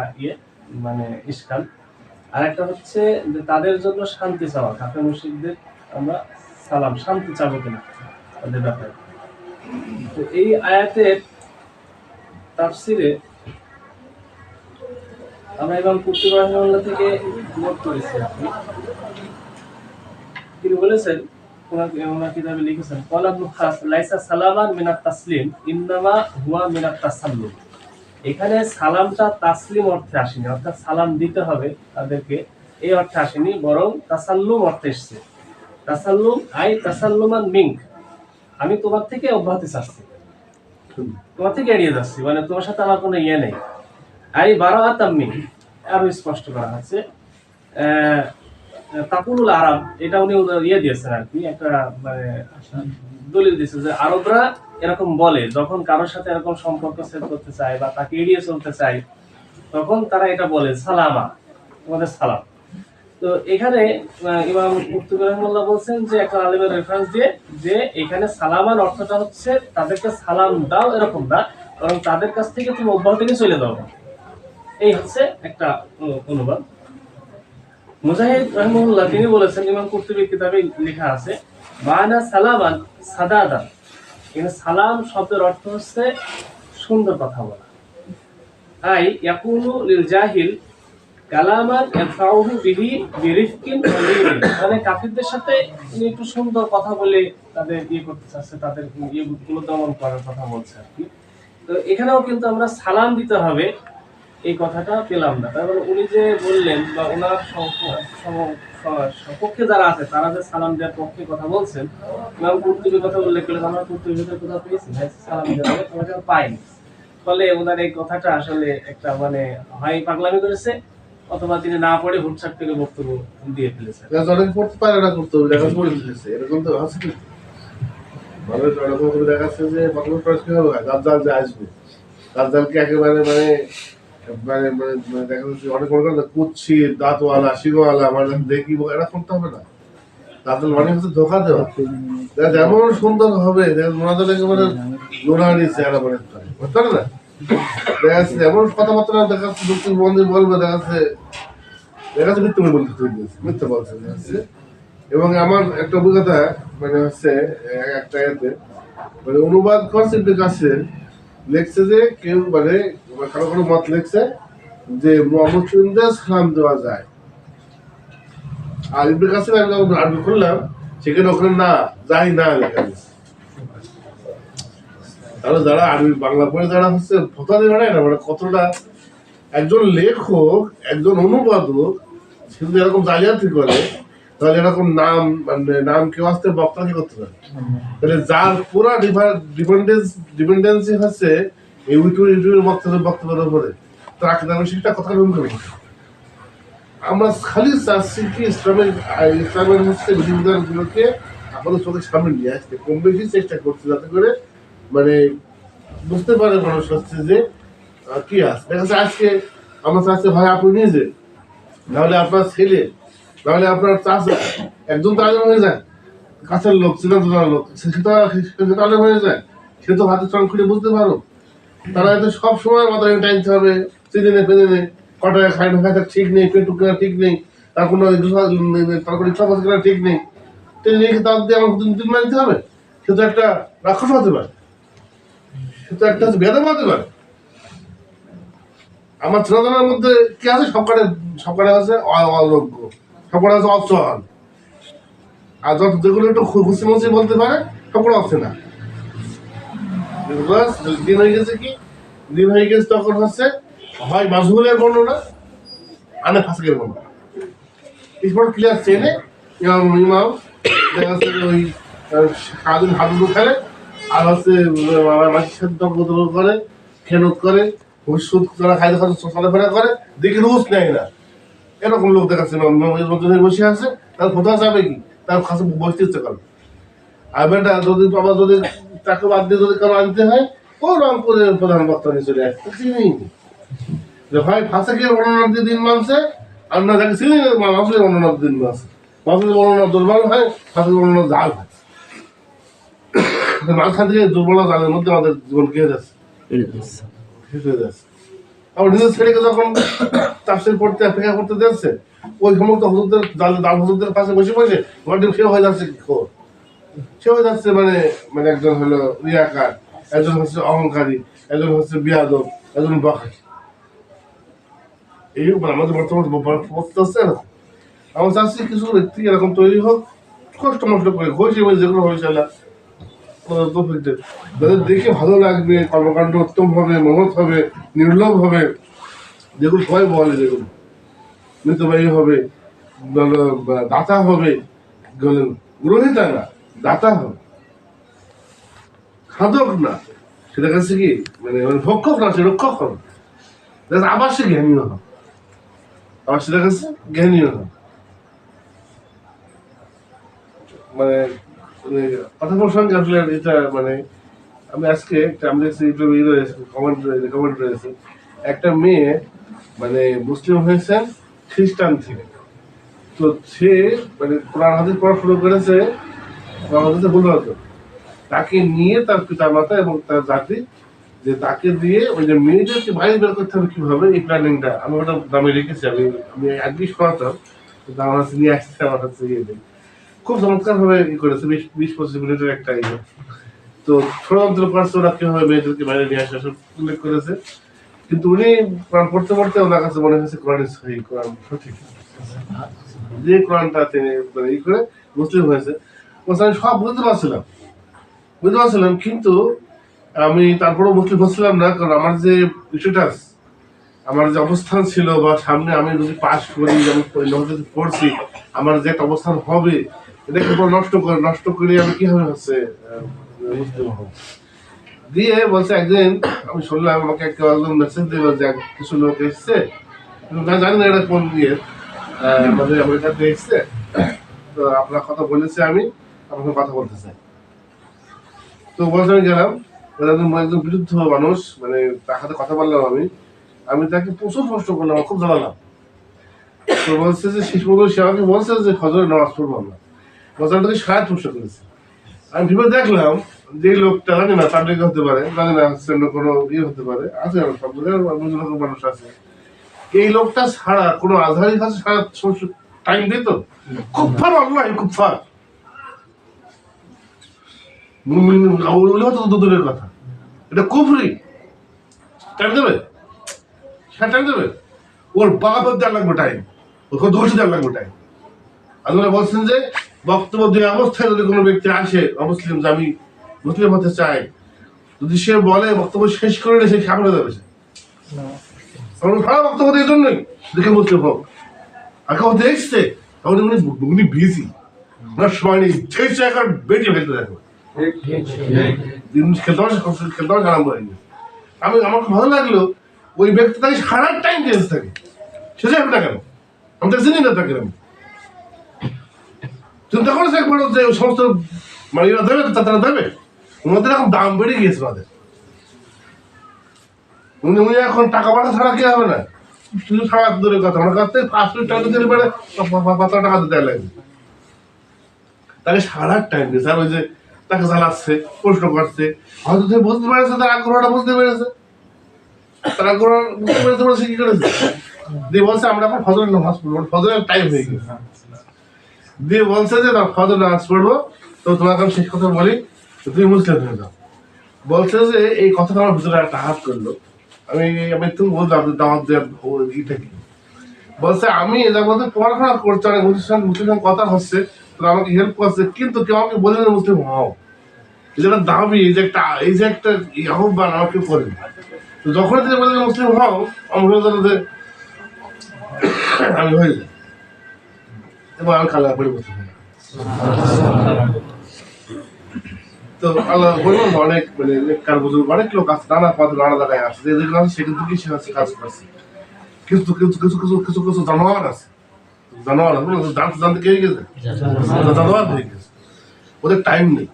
মানে ইশকাল। আর একটা হচ্ছে যে তাদের জন্য শান্তি চাওয়া, কাফের মুশরিকদের আমরা সালাম শান্তি চাবো কিনা তাদের ব্যাপারে। তো এই আয়াতের তাফসিরে আমরা ইমাম কুরতুবী রাহিমাহুল্লাহ থেকে নোট করেছি আর কি। তিনি বলেছেন, ওনার কিতাবে লিখেছেন, ক্বালা ইবনে খাস লাইসা সালামান মিনাত তাসলিম ইন্নামা হুয়া মিনাত তাসাল্লুম। এখানে সালামটা তাসলিম অর্থে আসেনি, অর্থাৎ সালাম দিতে হবে তাদেরকে, এই অর্থে আসেনি, বরং তাসাল্লুম অর্থে এসেছে। তাসাল্লুম আই তাসাল্লুমান মিনক, আমি তোমার থেকে অব্যাহতি চাচ্ছি, তোমার থেকে এড়িয়ে যাচ্ছি, মানে তোমার সাথে আমার কোনো নেই। আই বারাআতাম মিন, আরো স্পষ্ট করা হচ্ছে তাকুলুল আরব, এটা উনি দিয়েছেন আর কি, একটা মানে দলিল দিয়েছে যে আরবরা এরকম বলে, যখন কারোর সাথে এরকম সম্পর্ক সেট করতে চায় বা তাকে এড়িয়ে চলতে চায়, তখন তারা এটা বলে সালামা, তোমাদের সালাম। তো এখানে ইমাম কুরতুবী রাহিমাহুল্লাহ বলছেন যে একটা আলেমের রেফারেন্স দিয়ে যে এখানে সালামান অর্থটা হচ্ছে তাদেরকে সালাম দাও এরকম না, কারণ তাদের কাছ থেকে তুমি অব্যাহতি নিয়ে চলে যাও, এই হচ্ছে একটা অনুবাদ। মুজাহিদ রাহিমাহুল্লাহ তিনি বলেছেন, ইমাম কুরতুবীর কিতাবে লেখা আছে মানা সালামান সাদাদান, এখানে সালাম শব্দের অর্থ হচ্ছে সুন্দর কথা বলা। আই ইয়াকুনু লিল জাহিল কালামান ইয়াফাউহু বিহি বিরিফকিন ওয়া লিন, মানে কাফিরদের সাথে উনি একটু সুন্দর কথা বলে তাদের করতে চাচ্ছে, তাদের গুলো দমন করার কথা বলছে আর কি। তো এখানেও কিন্তু আমরা সালাম দিতে হবে এই কথাটা পেলাম না। তারপর উনি যে বললেন বা ওনার সপক্ষে যারা আছে তারা যে সালাম দেওয়ার পক্ষে কথা বলছেন, ইমাম কুরতুবীর কথা উল্লেখ করলেন, আমরা কুরতুবীর কথা পেয়েছি সালাম দেওয়া তোমাকে পাইনি। ফলে ওনার এই কথাটা আসলে একটা মানে হয় পাগলামি করেছে, অথবা তিনি না পড়ে হুটছাট করে বক্তব্য দিয়ে ফেলেছে। অনেক পড়তে পারে না, করতে হবে, দেখা পড়ে দিতেছে, এরকম তো আছে কি মানুষ এরকম করে দেখাচ্ছে যে প্রথমে প্রশ্ন হবে গাজ্জাল যে আসবে, গাজ্জালকে একেবারে মানে মানে মানে দেখা যাচ্ছে অনেক মনে করেন কুচ্ছি দাঁতওয়ালা শিরোওয়ালা, মানে দেখি এটা করতে হবে না, গাজ্জাল মানে হচ্ছে ধোকা দেওয়া, যেমন সুন্দর হবে ওনাদের একেবারে নোরানি চেহারা মনে বুঝতে পারে না, দেখা যাচ্ছে এমন কথাবার্তা দেখা যাচ্ছে দুঃখী মন্দির বলবে, দেখা যাচ্ছে মিথ্যে বলতে তৈরি হয়েছে, মিথ্যে বলছে দেখা যাচ্ছে। এবং আমার একটা অভিজ্ঞতা মানে হচ্ছে একটা এতে মানে অনুবাদ করছে কাছে লেখছে যে কেউ মানে কারো কারো মত লেখছে যে মুসলিমদের সালাম দেওয়া যায়, আর ইবনে কাসির আমি যখন আরবি করলাম সেখানে ওখানে না যাই না লেখা দিচ্ছে। তাহলে যারা আরবি বাংলা পড়ে যারা হচ্ছে ফতোয়া দিয়ে বেড়ায় না, মানে কতটা একজন লেখক একজন অনুবাদক কিন্তু এরকম জালিয়াতি করে, তাহলে এরকম নাম মানে নাম কেউ আসতে বক্তা কি করতে পারে, তাহলে যার পুরা ডিপেন্ডেন্সি হচ্ছে এই ইউটিউবের বক্তব্যের উপরে, তার আকিদার শিক্ষা কথা গ্রহণ করে। আমরা খালি চাচ্ছি কি ইসলামের হচ্ছে বিধিবিধানগুলোকে আমাদের চোখের সামনে নিয়ে আসতে কম বেশি চেষ্টা করছি, যাতে করে মানে বুঝতে পারে মানুষ হচ্ছে যে কি আছে। দেখা যাচ্ছে আজকে আমরা চাচ্ছি ভাই আপনি নিজে, নাহলে আপনার ছেলে, নাহলে আপনার চাচা, একজন তো আলেম হয়ে যায়, কাছের লোক চেনা জানার লোক, সে তো আলেম হয়ে যায়, সে তো হাতের চল খুলে বুঝতে পারো। তারা এতে সব সময় মাথায় টাইনতে হবে, চিনে নে ফেলে নে, কটায় খাই না খাই তার ঠিক নেই, পেটুক কেনা ঠিক নেই, তার কোনো তার কোনো ইচ্ছা কেনা ঠিক নেই, তার দিয়ে আমার দিন মানতে হবে। সে তো একটা রাক্ষস হতে পারে, সে তো একটা বেদম হতে পারে। আমার চেনাজানার মধ্যে কি আছে, সবকটা আছে অযোগ্য, সবকটা আছে অচল, আর যত যেগুলো একটু খুশি মুসি বলতে পারে সবকটা হচ্ছে না। দিন হয়ে গেছে কি, দিন হয়ে গেছে তখন হচ্ছে হয় মাজহুলের বর্ণনা আর না ফাসিকের বর্ণনা। স্পট ক্লিয়ার চেনে ইমাম দেখা যাচ্ছে ওই সারাদিন হাডুডু খেলে আর হচ্ছে মাটির সাথে তর্ক করে খেনত করে সুদ তারা খাইতে খাইতে চলাফেরা করে দেখে রুজ নেয় না, এরকম লোক দেখাচ্ছে মধ্যে বসে আছে, তার কোথাও যাবে কি তার কাছে বসতে ইচ্ছে করে। আর বেটা যদি আবার যদি তাকে বাদ দিয়ে যদি কারো আনতে হয় ও রংপুরের প্রধান বক্তা নিয়ে চলে আসছে, চিনি যে ভাই ফাঁসাকের বর্ণনার দিয়ে দিন মানছে আর না যাকে চিনি মাসুলের বর্ণনার দিন মানছে। মাসুলের বর্ণনা দুর্বল হয়, ফাঁসের বর্ণনা জাল হয়। মাঝখান থেকে দুর্বল জালের মধ্যে আমাদের জীবন কে যাচ্ছে, শেষ হয়ে যাচ্ছে। আবার নিজের ছেলেকে যখন তাফসীর পড়তে অপেক্ষা করতে যাচ্ছে ওই সমস্ত হুজুরদের দাল হুজুরদের পাশে বসে বসে ঘরটি সে হয়ে যাচ্ছে কি খবর, সে হয়ে যাচ্ছে মানে মানে একজন হলো রিয়াকার, একজন হচ্ছে অহংকারী, একজন হচ্ছে বিয়াদব, একজন বখাট। এই আমাদের বর্তমান অবস্থা হচ্ছে এরকম। আমার চাচ্ছি কিছু ব্যক্তি এরকম তৈরি হোক, কষ্ট মষ্ট করে ঘষে যেগুলো হয়েছিল যাদের দেখে ভালো লাগবে, কর্মকাণ্ড উত্তম হবে, মহৎ হবে, নির্লভ হবে, যেগুলো সবাই বলে যেগুলো মিতবাহী হবে, দাতা হবে, গ্রহিতা না দাতা হবে, খাদক না সেটা কাছে কি মানে ভক্ষক না সে রক্ষক হবে, আবার সে জ্ঞানীয় হবে, আবার সেটা কাছে জ্ঞানীয় হবে। মানে কথা প্রসঙ্গে আসলে এটা মানে আমি আজকে আমি দেখছি কমেন্ট রয়েছে একটা মেয়ে মানে মুসলিম হয়েছেন খ্রিস্টান থেকে, তো সে মানে কোরআন হাদিস পড়া শুরু করেছে, কোরআন হাদিসে ভুল হতো, তাকে নিয়ে তার পিতা মাতা এবং তার জাতি যে তাকে দিয়ে ওই যে মেয়েদেরকে বাইরে বের করতে হবে কিভাবে এই প্ল্যানিংটা আমি ওটা দামে রেখেছি। আমি একদিন শোনাতাম কিন্তু আমার কাছে নিয়ে আসছে, আমার কাছে ইয়ে নেই, খুব চমৎকার ভাবে ই করেছে 20-25 মিনিটের একটা ইয়ে। তো ষড়যন্ত্র করছে ওরা কিভাবে মেয়েদেরকে বাইরে নিয়ে আসে সব উল্লেখ করেছে, কিন্তু উনি কোরআন পড়তে পড়তে ওনার কাছে মনে হয়েছে কোরআন সহি, কোরআন সঠিক, যে কোরআনটা তিনি মানে ই করে মুসলিম হয়েছে। আমি সব বুঝতে পারছিলাম কিন্তু আমি তারপরেও মুসলিম হচ্ছিলাম না, কারণ আমার যে স্ট্যাটাস, আমার যে অবস্থান ছিল বা সামনে আমি যদি পাস করি আমি পড়ছি আমার যে একটা অবস্থান হবে এটাকে নষ্ট করে আমি কিভাবে হচ্ছে মুসলিম হব। দিয়ে বলছে একদিন আমি শুনলাম আমাকে একজন মেসেজ দিল যে কিছু লোক এসছে, জানি না এটা কোন দিয়ে আমাদের আমেরিকাতে এসছে, তো আপনার কথা বলেছে, আমি আপনার কথা বলতে চাই। তো বলছে আমি গেলাম, একজন বিরুদ্ধ মানুষ মানে তার সাথে কথা বললাম, আমি তাকে প্রচুর কষ্ট করলাম, খুব জ্বালালাম। তো বলছে যে শেষ পর্যন্ত সে আমাকে বলছে যে ফজরের নামাজ পড়বো আমরা, বছরটাকে সারা প্রশ্ন করেছে। আমি ভেবে দেখলাম যে লোকটা জানি না তাবলিগ হতে পারে, জানি না কোনো ইয়ে হতে পারে, আছে সব রকম মানুষ আছে, এই লোকটা ছাড়া কোনো আজহারি কাছে সারা টাইম দিত কুফার, আল্লাহ কুফার তো দূরের কথা, এটা কুফরি টাইম দেবে, হ্যাঁ টাইম দেবে, ওর বাপের দেওয়ার লাগবে টাইম, ওর দোষী দেওয়ার লাগবে টাইম। আপনারা বলছেন যে বক্তব্য দেওয়া অবস্থায় যদি কোনো ব্যক্তি আসে অমুসলিম যে আমি মুসলিম হতে চাই, যদি সে বলে বক্তব্য শেষ করে সে সামনে যাবে, সারা বক্তব্য এই জন্যই দেখে মুসলিম হোক। আর কেউ দেখছে তাহলে উনি বিজি, ওনার সময় নেই, সেই জায়গার বেটে ফেলতে দেখো খেলতে আরম্ভ হয়নি। আমার খুব ভালো লাগলো ওই ব্যক্তি তাকে সারা টাইম চেঞ্জ থাকে, সে যাবে না কেন, আমি তাকে চিনি না তাকে, আমি চিন্তা করেছে একবার যে ওই সমস্ত মানে এরা দেবে, তারা দেবে, ওনাদের এখন দাম বেড়ে গিয়েছে ওদের, উনি এখন টাকা পাঠা ছাড়া কি হবে না, শুধু সারা দূরের কথা, ওনার কাছ থেকে 5 মিনিট টাকা দিতে পারে 5 টাকা দিতে লাগবে, তাকে সারা টাইম দিয়েছে। আর ওই যে তাকে জ্বালাচ্ছে, প্রশ্ন করছে, হয়তো সে বুঝতে পেরেছে, তার আগ্রহটা বুঝতে পেরেছে, তার আগ্রহ বুঝতে পেরেছে বলে সে কি করেছে দিয়ে বলছে আমরা এখন ফজরের নামাজ পড়বো, ফজরের টাইম হয়ে গেছে, দিয়ে বলছে যে ফজর নামাজ পড়বো, তো তোমাকে আমি শেষ কথা বলি, তুমি মুসলিম হয়ে যাও। বলছে যে এই কথাটা আমার ভিতরে একটা হাত করলো, আমি তুমি বললাম দাওয়াত দেওয়ার ইটা কি, বলছে আমি এদের মধ্যে পড়াশোনা করছি, অনেক মুসলিম কথা হচ্ছে, তোরা আমাকে হেল্প করছে, কিন্তু কেউ আমাকে বলে না মুসলিম হও, এই যে একটা দাবি, এই যে একটা আহ্বান আমাকে করেন, তো তো যখন তিনি বললেন মুসলিম হও, আমরা জানাতে আমি হয়ে যাই এবং আমি কালা পরিবর্তন হই। তো আল্লাহ বললাম অনেক মানে কার বুঝুন অনেক লোক আছে, নানা পথে নানা জায়গায় আছে, যেগুলো আছে সেখান থেকে সে হচ্ছে কাজ করছে। কিন্তু কিছু কিছু কিছু কিছু কিছু জানোয়ার আছে, জানোয়ার আছে জানতে জানতে কে গেছে, জানোয়ার হয়ে গেছে। ওদের টাইম নেই,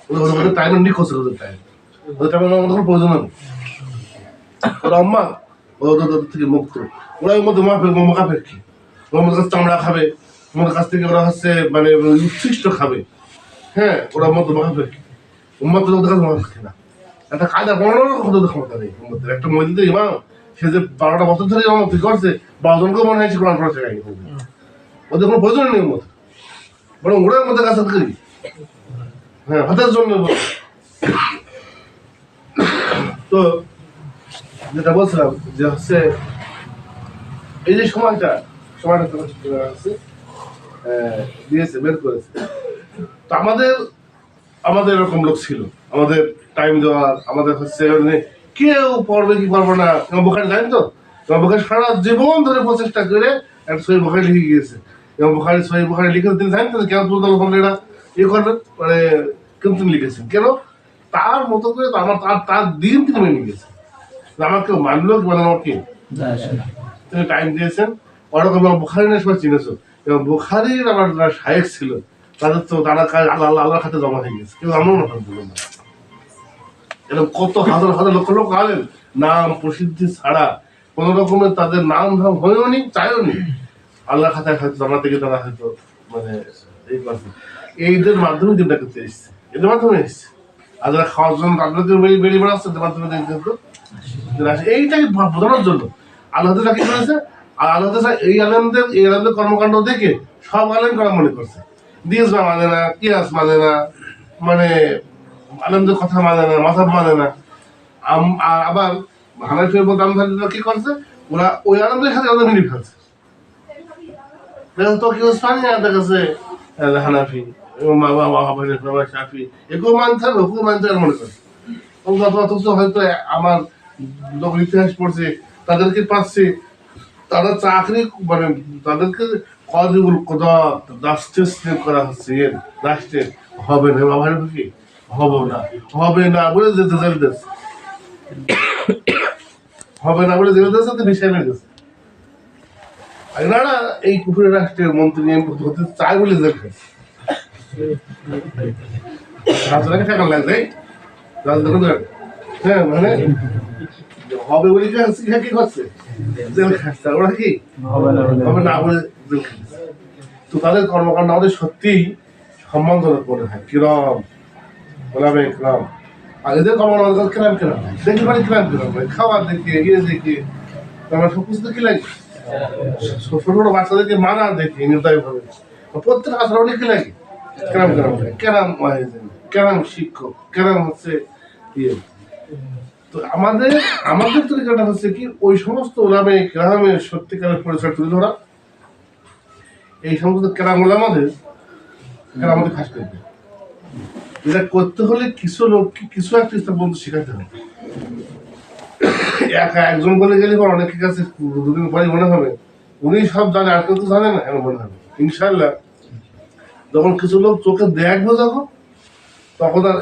ওদের টাইমের নিখোঁজ, ওদের টাইম, ওদের টাইমের আমাদের কোনো প্রয়োজন নেই। ওরা আম্মা ওদের থেকে মুক্ত, ওরা ওর মধ্যে মাফেক্ষি, ওর মধ্যে কাছে চামড়া খাবে, ওদের কাছ থেকে ওরা হচ্ছে মানে উচ্ছিষ্ট খাবে। হ্যাঁ, ওরা মধ্যে মাফেক্ষি, উম্মত ওদের কাছে মাফেক্ষি না। একটা কায়দা বানানোর ক্ষমতা নেই উম্মতের। একটা মসজিদে ইমাম, সে যে 12টা বছর ধরে ইমাম করছে, 12 জনকে মনে হয় সে কোরআন পড়া শেখায়নি। ওদের কোনো প্রয়োজন নেই উম্মত, বরং ওরা মধ্যে কাছে করি। হ্যাঁ, হাতের জন্য। তো যেটা বলছিলাম যে হচ্ছে এই যে সময়টা আছে দিয়েছে, বের করেছে। তো আমাদের এরকম লোক ছিল, আমাদের টাইম দেওয়ার, আমাদের হচ্ছে কেউ পড়বে কি পারবো না। বোখারি জানেন তো, বোখারি সারা জীবন ধরে প্রচেষ্টা করে একটা সহি বোখারি লিখে গিয়েছে। এবং বোখারি সহি বোখারি লিখে তিনি জানেন তো কেন এরা ইয়ে করবেন, মানে কেন তিনি লিখেছেন, কেন তার মতো করে আমার তার দিন তিনি মেনে গিয়েছেন। আমার কেউ মানলো কি মানে আমার কে, তিনি টাইম দিয়েছেন। ওরকম বোখারি না সবাই চিনেছ, এবং বোখারির আমার যারা শায়েখ ছিল তাদের তো তারা আল্লাহর খাতে জমা হয়ে গেছে, কিন্তু আমরাও না বললাম না। এরকম কত হাজার হাজার লক্ষ লোক আলেন, নাম প্রসিদ্ধি ছাড়া কোন রকমের তাদের নাম ধাম হয়েও নি, চাইও নি, আল্লাহর খাতায় হয়তো জমা থেকে তারা হয়তো মানে এইদের মাধ্যমে দিনটা করতে এসছে, এদের মাধ্যমে এসছে। আর যারা খাওয়ার জন্য তাদের বেরিয়ে বেড়াচ্ছে, এদের মাধ্যমে এইটাকে বোঝানোর জন্য আল্লাহ কি করেছে। আর আল্লাহ এই আলেমদের কর্মকাণ্ড দেখে সব আলেম করা মনে করছে, দিয়েজমা মানে না, কিয়াস মানে না, মানে আলেমদের কথা মানে না, মাথাব মানে না। আবার হানাফি কি করছে, ওরা ওই আলেমদের সাথে ওদের মিলি ফেলছে। তো কেউ দেখাচ্ছে হানাফি শাফি একেও মানতে হবে, ওকেও মানতে হবে মনে করছে। অথচ হয়তো আমার যখন ইতিহাস পড়ছে তাদেরকে পাচ্ছে, তারা চাকরি মানে তাদেরকে করা হচ্ছে, রাষ্ট্রে হবে না, কি হবে না বলে যেতে চাইতেছে, হবে না বলে যেতে চাইছে, বিষয় মেরে গেছে। না এই কুকুরের রাষ্ট্রের মন্ত্রী হতে চায় বলে দেখে টাকা লাগবে। হ্যাঁ, মানে হবে বলে কি করছে, ওরা কি হবে না বলে। তো তাদের কর্মকাণ্ড আমাদের সত্যিই সম্মানজনক মনে হয়। কিরম বলাবে কিরম, আর এদের কর্মকাণ্ড কিরাম কিরম দেখি, মানে কিরাম কিরম খাবার দেখে ইয়ে দেখে আমার সব কিছু দেখি লাগে। ছোট ছোট বাচ্চাদেরকে মানা দেখি নির্দয় ভাবে, প্রত্যেক আসলে অনেক কি লাগে, কেরাম কেরাম কেরাম কেরাম শিক্ষক, কেরাম হচ্ছে ইয়ে। তো আমাদের তরিকাটা হচ্ছে কি, ওই সমস্ত ওলামে কেরামের সত্যিকারের পরিচয় তুলে ধরা, এই সমস্ত কেরাম ওলামাদের কেরামতে খাস করবে। এটা করতে হলে কিছু লোককে কিছু একটা ইসলাম বন্ধু শেখাতে হবে। একা একজন বলে গেলে বা অনেকের কাছে দুদিন পরে মনে হবে উনি সব জানে, আর কেউ তো জানে না, এমন মনে হবে। ইনশাল্লাহ যখন কিছু লোক চোখে দেখবো যখন, তখন আর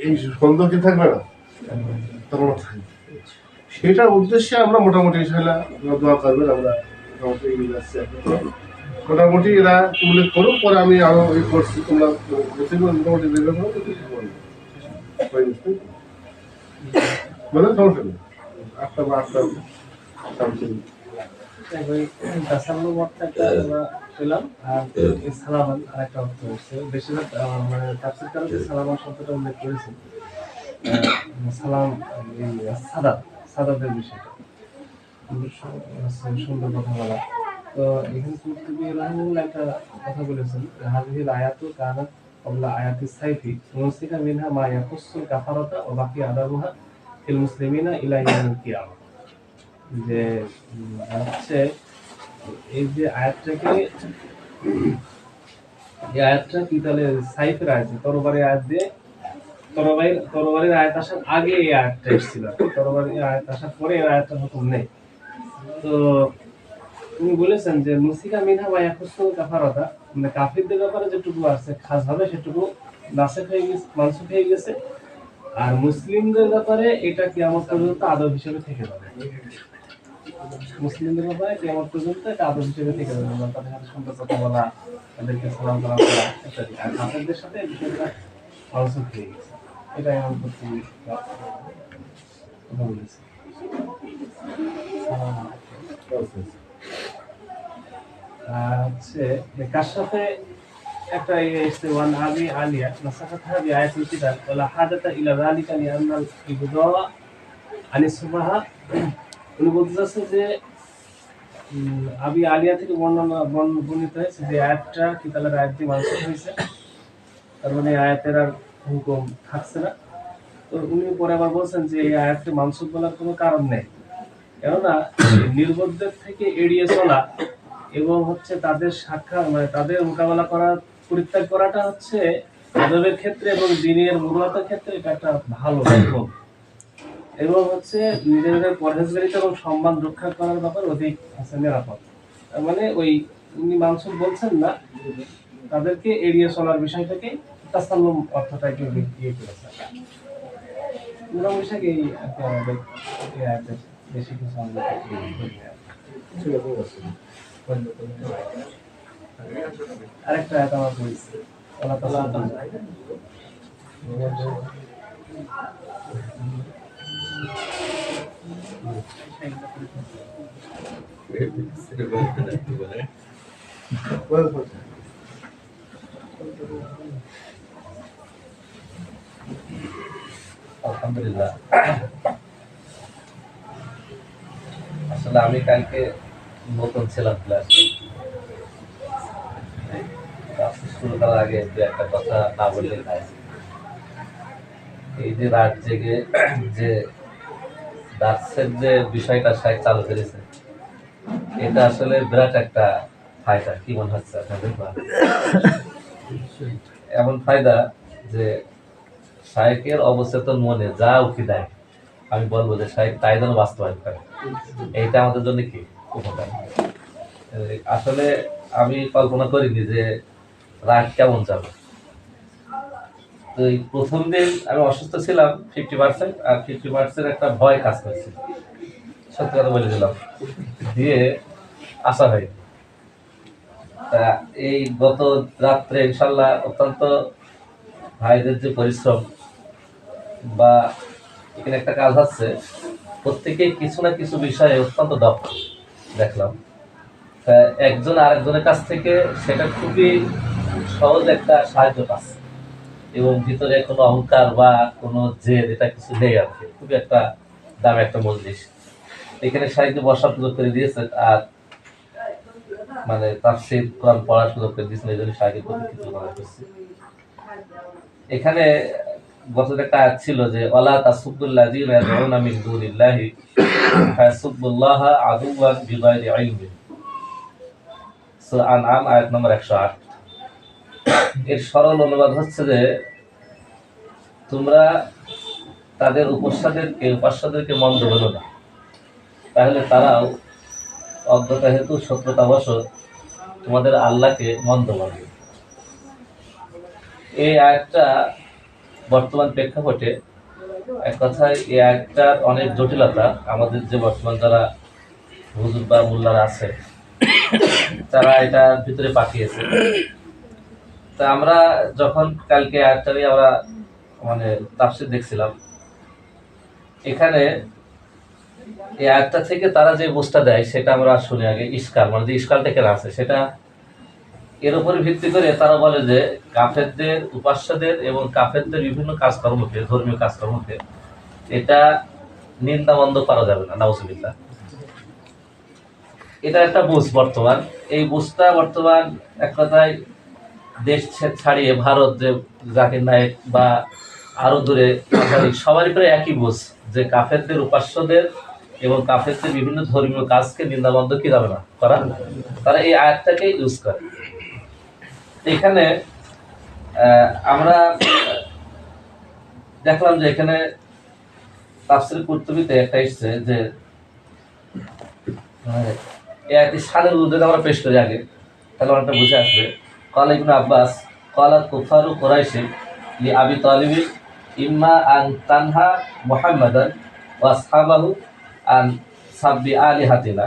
এই সন্দেহ কি থাকবে না, তখন থাকবে। সেটার উদ্দেশ্যে আমরা মোটামুটি ইনশাল্লাহ দোয়া করবেন। আমরা মোটামুটি এরা তুলে করুক, পরে আমি আরো করছি, তোমরা মোটামুটি দেবে বলে সমস্যা নেই। 8টা বা 8টা পেলাম। আর সালামান আরেকটা অর্থ হচ্ছে, বেশিরভাগ মানে তাফসীর কারণে সালামান শব্দটা উল্লেখ করেছে, সালাম সাদাতের বিষয়টা সুন্দর কথা বলা। তো এখানে কুরতুবী রাহিমাহুল্লাহ একটা কথা বলেছেন, হাযিহিল আয়াতু কানাত ক্বাবলা আয়াতিস সাইফি মুনসিকা মিনহা মা ইয়াকুসসুল কাফারাতা ওয়া বাকি আদাবুহা ফিল মুসলিমিনা ইলা ইয়াউমিল কিয়ামা। যে হচ্ছে এই যে আয়াতটাকে, এই আয়াতটা কি তাহলে সাইফের আয়াত, তরবারি আয়াত দিয়ে তরবারির আয়াত আসার আগে এই আয়াতটা এসেছিল, তরবারির আয়াত আসার পরে এই আয়াতটা হুকুম নেই। তো তুমি বলেছেন যে মুসিকা মিনহা বা ইয়াকুসু কাফারাতা, মানে কাফিরদের ব্যাপারে যেটুকু আছে খাস হবে সেটুকু নাসিখ হয়ে গেছে, মানসুখ হয়ে গেছে। আর মুসলিমদের ব্যাপারে এটা কিয়ামত পর্যন্ত আদব হিসেবে থেকে যাবে। মুসলিমদের ব্যাপারে কিয়ামত পর্যন্ত এটা আদব হিসেবে থেকে যাবে, মানে তাদের সাথে সুন্দর কথা বলা, তাদেরকে সালাম কালাম করা ইত্যাদি। আর কাফেরদের সাথে এই বিষয়টা মানসুখ হয়ে গেছে। এটা এমন করতে কথা বলেছে। হচ্ছে কার সাথে একটা ওয়ান আবি আলিয়া নাসাখাতহা বিআয়াতিল কিতাব ওয়ালা হাদাতা ইলা যালিকা লিআন্নাল ইবদা আনিস সুবাহা। উনি বলতে চাচ্ছেন যে আবি আলিয়া থেকে বর্ণিত হয়েছে যে আয়াতটা কিতাবের আয়াত দিয়ে মানসুখ হয়েছে, তার মানে আয়াতের আর হুকুম থাকছে না। তো উনি পরে আবার বলছেন যে এই আয়াতটি মানসুখ বলার কোনো কারণ নেই, কেননা নির্বোধদের থেকে এড়িয়ে চলা এবং হচ্ছে তাদের সাক্ষাৎ মানে তাদের মোকাবেলা করা, পরিত্যাগ করাটা হচ্ছে আদবের ক্ষেত্রে এবং দিনের মূলতার ক্ষেত্রে এটা একটা ভালো লক্ষণ, এবং হচ্ছে নিজেদের পরহেজগারিতা এবং সম্মান রক্ষা করার ব্যাপার অধিক আছে নিরাপদ। তার মানে ওই উনি মানসুখ বলছেন না, তাদেরকে এড়িয়ে চলার বিষয়টাকে তাসাল্লুম অর্থটাকে ইয়ে করেছে। পুরো বিষয়কে আমাদের বেশি কিছু আমরা আরেকটা আয়াত আমার পড়েছি, আল্লাহ তাআলা আলহামদুলিল্লাহ। আসলে আমি কালকে নতুন ছিলাম ক্লাসে, শুরু করার আগে দু একটা কথা না বললে নাই। এই যে রাত জেগে যে দার্সের যে বিষয়টা সাহেব চালু করেছে, এটা আসলে বিরাট একটা ফায়দা। কি মনে হচ্ছে আপনাদের? এমন ফায়দা যে শায়েকের অবচেতন মনে যা উঠে দেয়, আমি বলবো যে শায়েক তাই যেন বাস্তবায়ন করে। এইটা আমাদের জন্য কি উপকার। আসলে আমি কল্পনা করিনি যে রাত কেমন যাবে। তো এই প্রথম দিন আমি অসুস্থ ছিলাম 50%, আর 50% একটা ভয় কাজ করছিল, সত্যি কথা বলে দিলাম, দিয়ে আসা হয়। তা এই গত রাত্রে ইনশাল্লাহ অত্যন্ত ভাইদের যে পরিশ্রম বা এখানে একটা কাজ হচ্ছে, প্রত্যেকেই কিছু না কিছু বিষয়ে অত্যন্ত দক্ষ দেখলাম। তা একজন আরেকজনের কাছ থেকে সেটা খুবই সহজ একটা সাহায্য পাচ্ছে, এবং ভিতরে কোনো অহংকার বা কোনো জেদ এটা কিছু নেই আর কি। খুবই একটা দামি একটা মজলিস। এখানে সাহিত্য বসার সুযোগ করে দিয়েছে, আর মানে তাফসীর কোরআন পড়ার সুযোগ করে দিয়েছেন, এই জন্য সাহিত্য প্রতি কিছু মনে করছি। এখানে গত একটা আয়াত ছিল যে ওয়ালা তাসুবুল্লাযীনা ইয়াদউনা মিন দুনিল্লাহি ফায়াসুবুল্লাহা আদুওয়ান বিগাইরি ইলমিন। সূরা আনআম আয়াত নম্বর 108। এর সরল অনুবাদ হচ্ছে যে তোমরা তাদের উপাস্যদেরকে মন্দ বলো না, তাহলে তারাও অজ্ঞতা হেতু শত্রুতাবশত তোমাদের আল্লাহকে মন্দ বলে। এই আয়াতটা বর্তমান প্রেক্ষাপটে এক কথায় এই আয়াতটার অনেক জটিলতা আমাদের যে বর্তমান যারা হুজুর বা মোল্লারা আছে তারা এটার ভিতরে পাঠিয়েছে। তা আমরা যখন কালকে আয়াতটা নিয়ে আমরা মানে তাফসীর দেখছিলাম, এখানে এই আয়াতটা থেকে তারা যে বুঝটা দেয় সেটা আমরা শুনি আগে। ইশকাল মানে যে ইশকালটা কেন আছে সেটা এর উপরে ভিত্তি করে তারা বলে যে কাফেরদের উপাস্যদের এবং কাফেরদের বিভিন্ন কাজকর্মকে, ধর্মীয় কাজকর্মকে এটা নিন্দা বন্ধ করা যাবে না, নাউজুবিল্লাহ। এটা একটা বুঝ বর্তমান। এই বুঝটা বর্তমান এক কথায় দেশ ছাড়িয়ে ভারত যে জাকির নায়েক বা আরো দূরে সবারই প্রায় একই বুঝ যে কাফেরদের উপাস্যদের এবং কাফেরদের বিভিন্ন ধর্মীয় কাজকে নিন্দা বন্ধ কি যাবে না করা। তারা এই আয়াতটাকে ইউজ করে। এখানে আমরা দেখলাম যে এখানে তাফসীর কুরতুবীতে একটা এসেছে যে এই আয়াতটি সানের উদ্যোগে আমরা পেশ করি আগে, তাহলে অনেকটা বুঝে আসবে। ক্বালা ইবনে আব্বাস ক্বালাত কুফারু কুরাইশ লি আবি তালিব ইম্মা আন তানহা মুহাম্মাদান ওয়া আসহাবাহু আন সাব্বি আলিহাতিনা,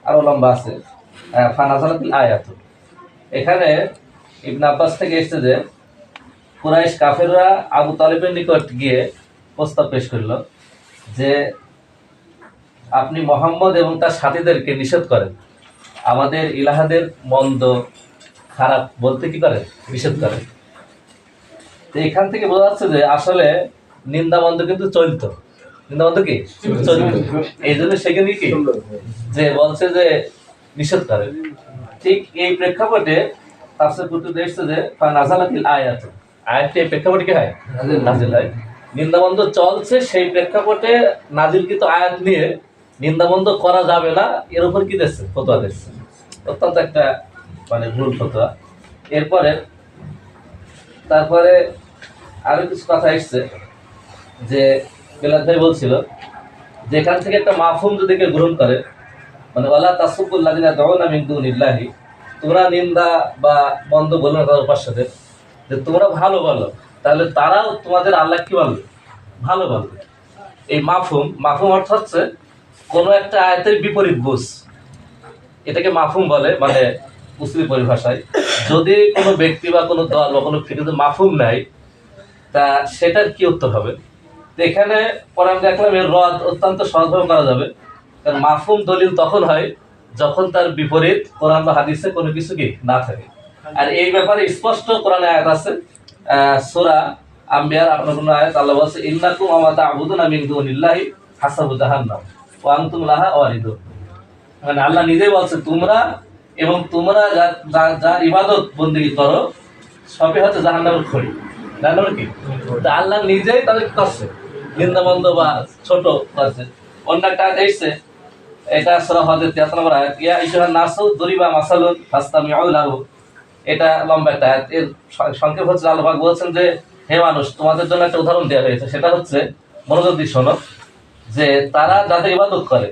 আরো লম্বা আছে। ফানাজালাতিল আয়াতু, এখানে ইবনে আব্বাস থেকে এসেছে যে কুরাইশ কাফেররা আবু তালিবের নিকট গিয়ে প্রস্তাব পেশ করল যে আপনি মোহাম্মদ এবং তার সাথীদেরকে নিষেধ করেন, আমাদের ইলাহাদের মন্দ খারাপ বলতে কি করে নিষেধ করেন। তো এখান থেকে বোঝা যাচ্ছে যে আসলে নিন্দাবন্ধ কিন্তু চলতো, নিন্দাবন্ধ কি চলতো, এই জন্য সেখানে কি যে বলছে যে নিষেধ করেন। ঠিক এই প্রেক্ষাপটে তাফসীর কুরতুবীতে এসেছে যে ফানাজালাতিল আয়াত, আয়াতটি এই প্রেক্ষাপটে কি হয় নাজিল হয়। নিন্দাবন্ধ চলছে সেই প্রেক্ষাপটে নাজিলকৃত আয়াত নিয়ে নিন্দাবন্ধ করা যাবে না এর উপর কি দিচ্ছে ফতোয়া দিচ্ছে, অত্যন্ত একটা মানে ভুল ফতোয়া। এরপরে তারপরে আরো কিছু কথা এসছে যে বেলাল ভাই বলছিল যেখান থেকে একটা মাফহুম যদি কেউ গ্রহণ করে, মানে ওয়ালা তাসুবুল্লাযিনা দাউনা মিন দুনিল্লাহি, তোমরা নিন্দা বা বন্ধ বলো না তাদের উপাস্যদের, যে তোমরা ভালো বলো, তাহলে তারাও তোমাদের আল্লাহ কি বলবে ভালো বলবে। এই মাফহুম অর্থ হচ্ছে কোনো একটা আয়াতের বিপরীত বুঝ, এটাকে মাফহুম বলে, মানে উসুলি পরিভাষায়। যদি কোনো ব্যক্তি বা কোনো দল বা কোনো ফিরে মাফহুম নেয়, তা সেটার কি উত্তর হবে? তো এখানে পরে আমি দেখলাম এর রদ অত্যন্ত সহজভাবে করা যাবে, কারণ মাফহুম দলিল তখন হয় যখন তার বিপরীত কোরআন বা হাদিসে কোনো কিছু কি না থাকে। আর এই ব্যাপারে স্পষ্ট কোরআনে আয়াত আছে, সূরা আম্বিয়ার 58 আয়াত, আল্লাহ বলছে ইন্নাকুম ওয়া মা তা'বুদুনা মিন দুনিল্লাহি হাসাবু জাহান্নাম ওয়া আনতুম লাহা ওয়ারিদুন। মানে আল্লাহ নিজেই বলছে তোমরা এবং তোমরা যার ইবাদত বন্দেগী করো সবই হচ্ছে জাহান্নামের খড়ি। জাহান্নামের কি? তা আল্লাহ নিজেই তাদের করছে নিন্দাবন্ধ বা ছোট করছে। অন্য একটা আয়াত এসেছে, এটা সূরা হজের 73 নম্বর আয়াত, ইয়া আইয়ুহান নাসু দুরিবা মাসালুন ফাসতামিউ লাহু। এটা লম্বা একটা আয়াত, এর সংক্ষেপ হচ্ছে আল্লাহ পাক বলছেন যে হে মানুষ, তোমাদের জন্য একটা উদাহরণ দেওয়া হয়েছে, সেটা হচ্ছে মনোযোগ দিয়ে শোনো, যে তারা যাদের ইবাদত করে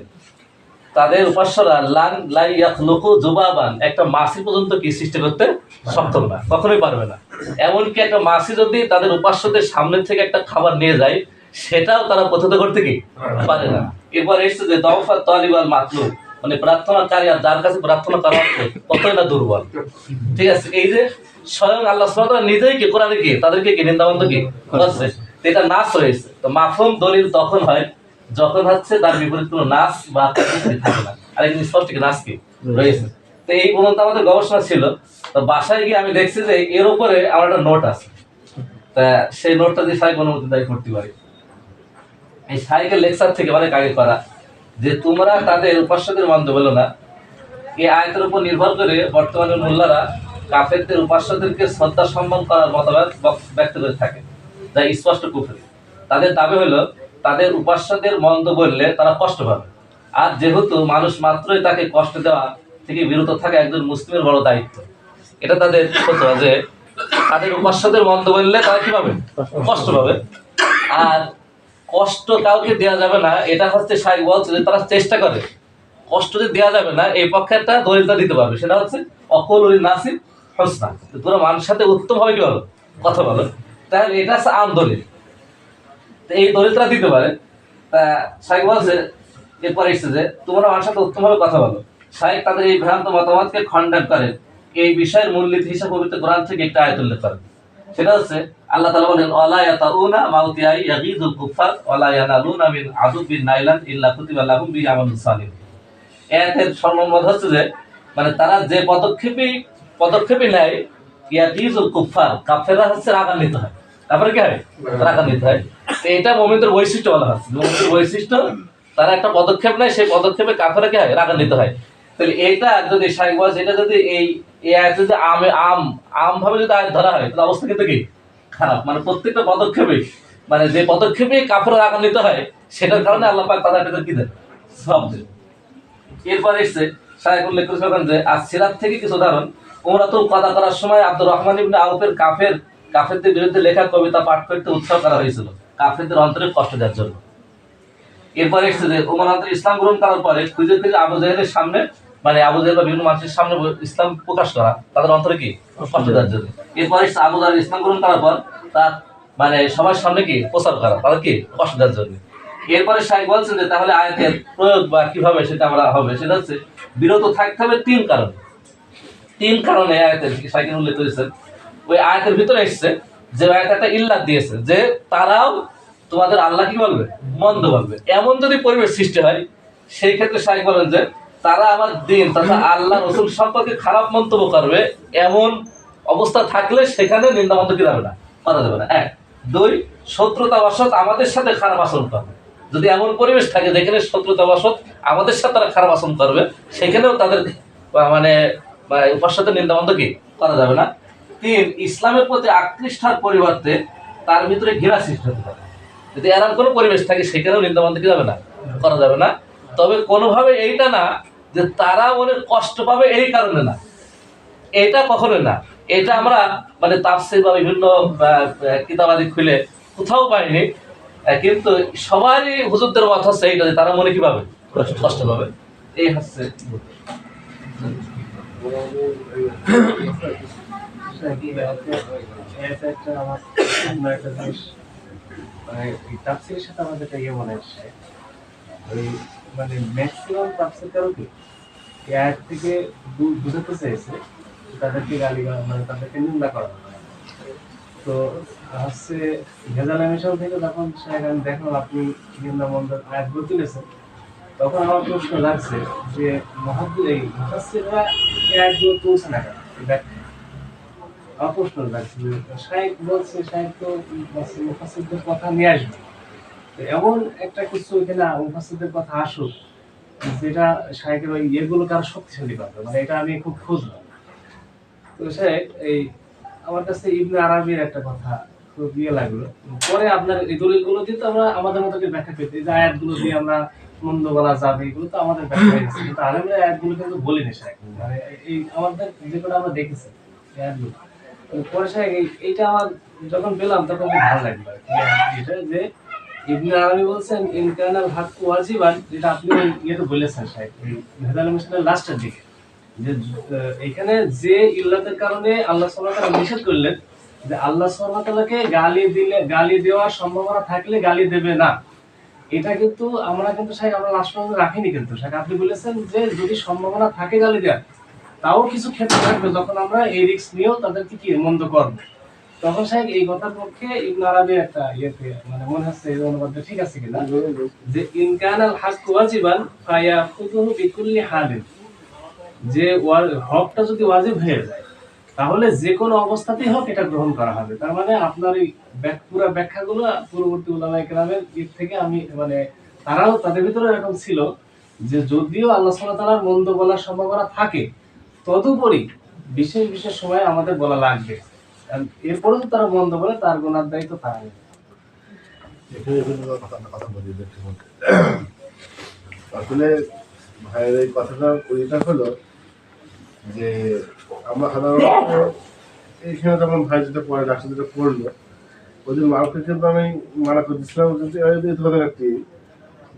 তাদের উপাস্যরা লা ইয়াখলুকু যুবাবান, একটা মাছি পর্যন্ত কি সৃষ্টি করতে সক্ষম না, কখনোই পারবে না। এমনকি একটা মাছি যদি তাদের উপাস্যদের সামনে থেকে একটা খাবার নিয়ে যায়, সেটাও তারা প্রতিহত করতে কি পারে না। এরপর এসেছে যে দাওফাত তালিব আল মাতলুব, মানে প্রার্থনাকারী আর যার কাছে প্রার্থনা করা হচ্ছে কতই না দুর্বল। ঠিক আছে, এই যে স্বয়ং আল্লাহ সুবহানাহু ওয়া তাআলা নিজেই কি কোরআনে কি তাদেরকে কি নিন্দাবন্ধ কি করছে, এটা নাস রয়েছে। তো মাফহুম দলিল তখন হয় যখন হচ্ছে তার বিপরীত কোনো নাস বা থাকে না, আর এখানে স্পষ্ট কি নাস কি রয়েছে। তো এই পর্যন্ত আমাদের গবেষণা ছিল। তো বাসায় গিয়ে আমি দেখছি যে এর উপরে আমার একটা নোট আছে, তা সেই নোটটা দিয়ে সাহেব অনুমতি দায়ী করতে পারি। এই সাহেবের লেকচার থেকে অনেক আগে করা, যে তোমরা তাদের উপাস্যদের মন্দ বলো না। এই আয়াতের উপর নির্ভর করে বর্তমানে মোল্লারা কাফেরদের উপাস্যদেরকে শ্রদ্ধা সম্মান করার মতবাদ ব্যক্ত করে থাকে, যা স্পষ্ট কুফরি। তাদের দাবি হলো তাদের উপাস্যদের মন্দ বললে তারা কষ্ট পাবে, আর যেহেতু মানুষ মাত্রই তাকে কষ্ট দেওয়া থেকে বিরত থাকা একজন মুসলিমের বড় দায়িত্ব। এটা তাদের ফতোয়া যে তাদের উপাস্যদের মন্দ বললে তারা কি পাবে কষ্ট পাবে, আর কষ্ট কাউকে দেওয়া যাবে না। এটা হচ্ছে শাইখ বলছে যে তারা চেষ্টা করে কষ্ট যে দেওয়া যাবে না এই পক্ষে একটা দলিলটা দিতে পারবে, সেটা হচ্ছে অকুলুল নাসিব হুসনা, তোমরা মানুষের সাথে উত্তম ভাবে কি বলো কথা বলো। তাহলে এটা হচ্ছে আম দলিল, এই দলিলটা দিতে পারে। তা শাইখ বলছে এরপর এসেছে যে তোমরা মানুষের সাথে উত্তম ভাবে কথা বলো। শাইখ তাদের এই ভ্রান্ত মতামতকে খণ্ডন করেন, এই বিষয়ের মূলনীতি হিসেবে পবিত্র কোরআন থেকে একটা আয়াত উল্লেখ করেন, সেটা হচ্ছে আল্লাহ তাআলা বলেন ওয়ালা ইয়াতাউনা মাউতিয়াই ইয়াগিযুল কুফার ওয়ালা ইয়ানালুনা মিন আদুবিন নাইলান ইল্লা কুতিবা লাহুম বি আমালুন সালিহ। এর সম্বন্ধ হচ্ছে যে মানে তারা যে পদক্ষেপই নেয়, ইয়াগিযুল কুফার, কাফেররা হচ্ছে রাগান্বিত হয়, তারপরে কি হয় রাগান্বিত হয়। তো এটা মুমিনদের বৈশিষ্ট্য বলা হচ্ছে, মুমিনদের বৈশিষ্ট্য, তারা একটা পদক্ষেপ নেয়, সেই পদক্ষেপে কাফেররা কি হয় রাগান্বিত হয়। তাহলে এইটা যদি শাইখ বলছে এটা যদি এই আয়াত যদি আম ভাবে যদি আয়াত ধরা হয়, তাহলে অবস্থা কিন্তু কি খারাপ। মানে প্রত্যেকটা পদক্ষেপে মানে যে পদক্ষেপে কাফেররা রাগান্বিত হয়, সেটার কারণে আল্লাহ পাক তাদের কি দেন সব দেন। এরপর এসছে শাইখ উল্লেখ করেছেন যে আর সিরাত থেকে কিছু উদাহরণ, উমরাতুল কাদা করার সময় আব্দুর রহমান ইবনে আউফের কাফেরদের বিরুদ্ধে লেখা কবিতা পাঠ করতে উৎসাহ করা হয়েছিল। কাফেরদের অন্তরে কষ্ট দেওয়ার জন্য। এরপরে এসছে যে ওমর আন্তর ইসলাম গ্রহণ করার পরে খুঁজে খুঁজে আবু জাহেলের সামনে, মানে আবু জাহেল বা বিভিন্ন মানুষের সামনে ইসলাম প্রকাশ করা, তাদের অন্তরে কি কষ্ট দেওয়ার জন্য। এরপরে এসছে আবু জাহেল ইসলাম গ্রহণ করার পর তার মানে সবার সামনে কি প্রচার করা, তাদের কি কষ্ট দেওয়ার জন্য। এরপরে শাইখ বলছেন যে তাহলে আয়াতের প্রয়োগ বা কিভাবে সেটা আমরা হবে, সেটা হচ্ছে বিরত থাকতে হবে তিন কারণে আয়াতের শাইখের উল্লেখ করেছেন। ওই আয়াতের ভিতরে এসছে যে আয়াত একটা ইল্লাত দিয়েছে যে তারাও তোমাদের আল্লাহ কি বলবে, মন্দ বলবে। এমন যদি পরিবেশ সৃষ্টি হয় সেই ক্ষেত্রে শাইখ বলেন যে তারা আমার দিন তথা আল্লাহ রসুল সম্পর্কে খারাপ মন্তব্য করবে, এমন অবস্থা থাকলে সেখানে নিন্দা মন্তব্য কি যাবে না, করা যাবে না। 1, 2 শত্রুতাবশত আমাদের সাথে খারাপ আচরণ করবে। যদি এমন পরিবেশ থাকে যেখানে শত্রুতাবশত আমাদের সাথে তারা খারাপ আচরণ করবে, সেখানেও তাদের মানে উপাস্যদের নিন্দা মন্তব্য কি করা যাবে না। 3, ইসলামের প্রতি আকৃষ্টার পরিবর্তে তার ভিতরে ঘৃণা সৃষ্টি হতে পারে। যদি এরকম কোনো পরিবেশ থাকে সেখানেও নিন্দাবন্ধ কি যাবে না, করা যাবে না। তবে কোনোভাবে এইটা না যে তারা অনেক কষ্ট পাবে এই কারণে না, এটা কখনোই না। এটা আমরা মানে তাফসীর বা বিভিন্ন কিতাবাদি খুলে কোথাও পাইনি, কিন্তু সবারই হুজুরদের মত হচ্ছে এইটা যে তারা মনে কি পাবে, কষ্ট পাবে। এই হচ্ছে একটা জিনিস মানে তাফসীরের সাথে আমাদের একটা মনে আসছে, ওই মানে ম্যাক্সিমাম তাফসীরকারও কি এই আয়াত থেকে বুঝাতে চাইছে তাদেরকে গালি মানে তাদেরকে নিন্দা করা হবে। তো হচ্ছে ভেজাল মিশন থেকে যখন আমি দেখলাম আপনি নিন্দা মন্দ আয়াতগুলো তুলেছেন, তখন আমার প্রশ্ন লাগছে যে এই মুফাসসিররা এই আয়াতগুলো তুলছে না কেন, আমার প্রশ্ন লাগছে যে শাইখ বলছে, শাইখ তো মুফাসসিরদের কথা নিয়ে আসবে, এমন একটা কিছু এখানে মুফাসসিরদের কথা আসুক যেটা শাইখের ওই ইয়েগুলোকে আরো শক্তিশালী করবে, মানে এটা আমি খুব খুঁজলাম। তো শাইখ এই আমার কাছে ইবনে আরাবির একটা কথা খুব লাগলো, পরে আপনার এই দলিলগুলো দিয়ে তো আমরা আমাদের মতো করে ব্যাখ্যা পেতে, এই আয়াতগুলো দিয়ে আমরা মন্দ বলা যাবে এগুলো তো আমাদের ব্যাখ্যা হয়ে গেছে, কিন্তু আলেমরা আয়াতগুলো কিন্তু বলিনি শাইখ, মানে এই আমাদের যেগুলো আমরা দেখেছি আয়াতগুলো পরে শাইখ এইটা আমার যখন পেলাম তখন খুব ভালো লাগলো এটা যে ইবনে আরাবি বলছেন ইনকানাল হক ওয়াজিবান, যেটা আপনি ইয়েতে বলেছেন শাইখ এই ভেদাল মিশনের লাস্টের দিকে, যে এখানে যে ইল্লাতের কারণে আল্লাহ সুবহানাহু ওয়া তাআলা নিষেধ করলেন যে আল্লাহ সুবহানাহু ওয়া তাআলাকে গালি দেওয়ার সম্ভাবনা থাকলে গালি দেবে না, এটা কিন্তু আমরা কিন্তু শাইখ আমরা লাস্ট পর্যন্ত রাখিনি। কিন্তু শাইখ আপনি বলেছেন যে যদি সম্ভাবনা থাকে গালি দেওয়ার, তাও কিছু ক্ষেত্রে থাকবে যখন আমরা এই রিস্ক নিয়েও তাদেরকে কি মন্দ করবো, তখন শাইখ এই কথার পক্ষে ইবনে আরাবির একটা ইয়েতে মানে মনে হচ্ছে এই অনুবাদটা ঠিক আছে কিনা, যে ইনকানাল হক ওয়াজিবান ফায়াখুযুহু বিকুল্লি হালিন, যে হকটা যদি ওয়াজিব হয়ে যায় তাহলে যে কোনো অবস্থাতেই হোক এটা গ্রহণ করা হবে। তার মানে আপনার এই পুরো ব্যাখ্যাগুলো পূর্ববর্তী উলামায়ে কেরামের দিক থেকে আমি মানে তারাও তাদের ভিতরে এরকম ছিল যে যদিও আল্লাহ সুবহানাহু ওয়া তাআলার মন্দ বলার সম্ভাবনা থাকে, তদুপরি বিশেষ বিশেষ সময় আমাদের বলা লাগবে, এরপরেও তারা মন্দ বলে তার গুনার দায়িত্ব তারা নেবে। কথা বলি আসলে ভাইয়ের এই কথাটা ওইটা হলো যে আমরা সাধারণত এইখানে যেমন ভাই যেটা পড়ে ডাক্তার যেটা পড়লো ওদের মাকে কিন্তু আমি মানা করতেছিলাম একটি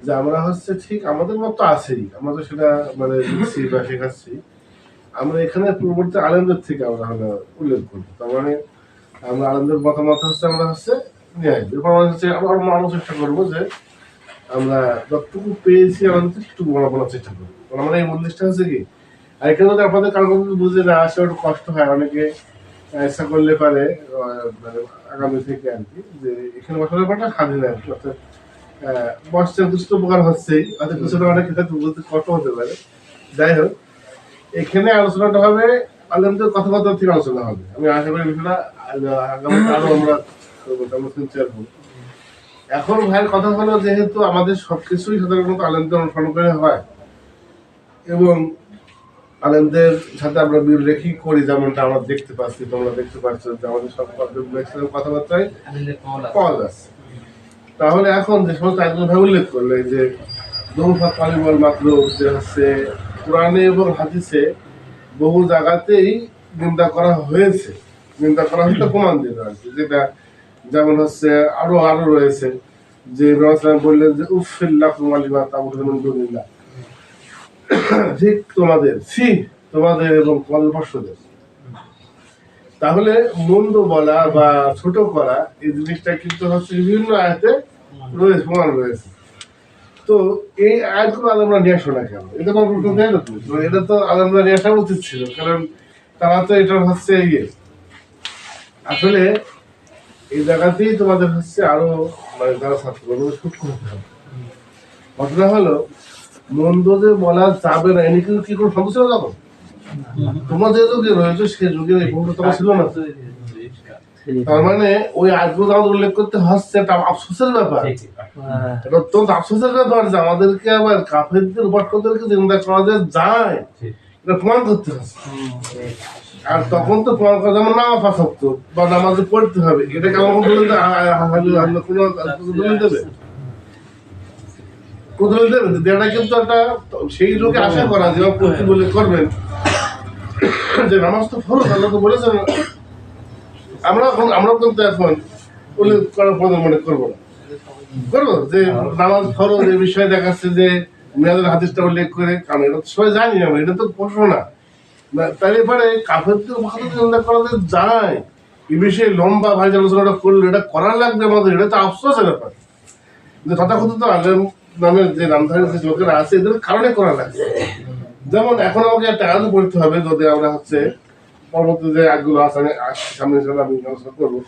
যে আমরা হচ্ছে ঠিক আমাদের মতো আছেই, আমরা তো সেটা মানে লিখছি বা শেখাচ্ছি, আমরা এখানে পূর্ববর্তী আলেমদের থেকে আমরা হলো উল্লেখ করবো। তার মানে আমরা আলেমদের মতামত হচ্ছে আমরা হচ্ছে নিয়ে আসবো, এরপর আমরা হচ্ছে আবার মানার চেষ্টা করবো যে আমরা যতটুকু পেয়েছি আমাদের একটু বলার চেষ্টা করবো। আমরা এই মূল্যটা হচ্ছে কি, আর এখানে যদি আপনাদের কারো বুঝে না আসে একটু কষ্ট হয়, অনেকে ইচ্ছা করলে পারে মানে আগামী থেকে আর কি যে এখানে বসানোর পরটা স্বাধীন আর কি, অর্থাৎ বসছেন কিছু উপকার হচ্ছেই, অর্থাৎ কিছুটা অনেক ক্ষেত্রে বুঝতে কষ্ট হতে পারে। যাই হোক, এখানে আলোচনাটা হবে আলেমদের কথাবার্তা থেকে আলোচনা হবে। আমি আশা করি বিষয়টা আগামী আরো আমরা করবো। এখন ভাইয়ের কথা হলো যেহেতু আমাদের সবকিছুই সাধারণত আলেমদের অনুসরণ করে হয় এবং আলেমদের সাথে আমরা মিল রেখেই করি, যেমনটা আমরা দেখতে পাচ্ছি, তোমরা দেখতে পাচ্ছ যে আমাদের সব কথাবার্তায় পাওয়া যাচ্ছে। তাহলে এখন যে সমস্ত আয়াতগুলো ভাই উল্লেখ করলে যে দৌফা কালিমল মাত্র যে হচ্ছে কোরআনে এবং হাদিসে বহু জায়গাতেই নিন্দা করা হয়েছে, নিন্দা করা হয়তো প্রমাণ দিল আর কি, যেটা যেমন হচ্ছে আরো আরো রয়েছে যে ইব্রাহিম আলাইহিস বললেন যে উফিল্লাকুম আলিমা তাবুদুন মিন দুনিল্লাহ, ঠিক তোমাদের তোমাদের এবং তোমাদের উপাস্যদের। তাহলে মন্দ বলা বা ছোট করা এই জিনিসটা কিন্তু হচ্ছে বিভিন্ন আয়াতে রয়েছে, প্রমাণ রয়েছে। তো এই আয়াতগুলো আলেমরা নিয়ে আসো না কেন? এটা কোনো প্রশ্ন দেয় না তুমি? তো এটা তো আলেমরা নিয়ে আসা উচিত ছিল, কারণ তারা তো এটা হচ্ছে আসলে এই জায়গাতেই তোমাদের হচ্ছে আরো মানে যারা ছাত্র সূক্ষ্ম হতে হবে। ঘটনা হলো মন্দ যে বলা যাবে না এনে কিন্তু কি কোনো সমস্যা ছিল তখন? তোমরা যে যুগে রয়েছে সে যুগে এই ভূমিকা ছিল না। তার মানে ওই আয়াতগুলো আমাদের উল্লেখ করতে হচ্ছে, এটা আফসোসের ব্যাপার। এটা অত্যন্ত আফসোসের ব্যাপার যে আমাদেরকে আবার কাফেরদের উপাসকদেরকে জিন্দা করা যায়, এটা প্রমাণ করতে হচ্ছে। আর তখন তো প্রমাণ করা যেমন নামাজ পাঠ হতো বা নামাজে পড়তে হবে, এটা কেমন কোনো দলিল দেবে? দলিল দেবে? এটা কিন্তু একটা সেই যুগে আশা করা যে প্রতি বলে করবেন যে নামাজ তো ফরজ, আল্লাহ তো বলেছেন। আমরা কিন্তু এখন উল্লেখ করার প্রয়োজন মনে করবো না, করবো যে নামাজ ফরজ এই বিষয়ে দেখাচ্ছে যে মেয়াদের হাদিসটা উল্লেখ করে, কারণ এটা তো সবাই জানি আমরা, এটা তো প্রশ্ন না। তাই এবারে কাফেরদের চিন্তা করা যায় এই বিষয়ে লম্বা ভাই আলোচনাটা করলো, এটা করা লাগবে আমাদের, এটা তো আফসোসের ব্যাপার যে তথাকথিত আলেম নামের যে নামধারী যে লোকেরা আছে এদের কারণে করা লাগবে। যেমন এখন আমাকে একটা আয়াত পড়তে হবে, যদি আমরা হচ্ছে পরবর্তী যে আয়াতগুলো আছে সামনে আমি আলোচনা করবো,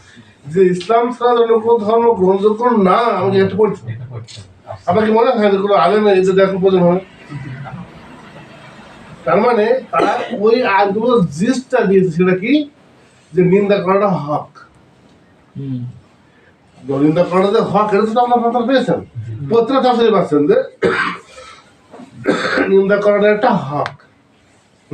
যে ইসলাম ছাড়া অন্য কোনো ধর্ম গ্রহণযোগ্য না, আমাকে এটা পড়তে হবে। আপনার কি মনে হয় যে কোনো আলেম এটা দেখার প্রয়োজন হবে? তার মানে তারা ওই আয়াতগুলো জিনিসটা দিয়েছে, সেটা কি যে নিন্দা করাটা হক। নিন্দা করাটা যে হক, এটা তো আপনার কথা পেয়েছেন, প্রত্যেকটা তাফসীরে পাচ্ছেন যে নিন্দা করাটা একটা হক।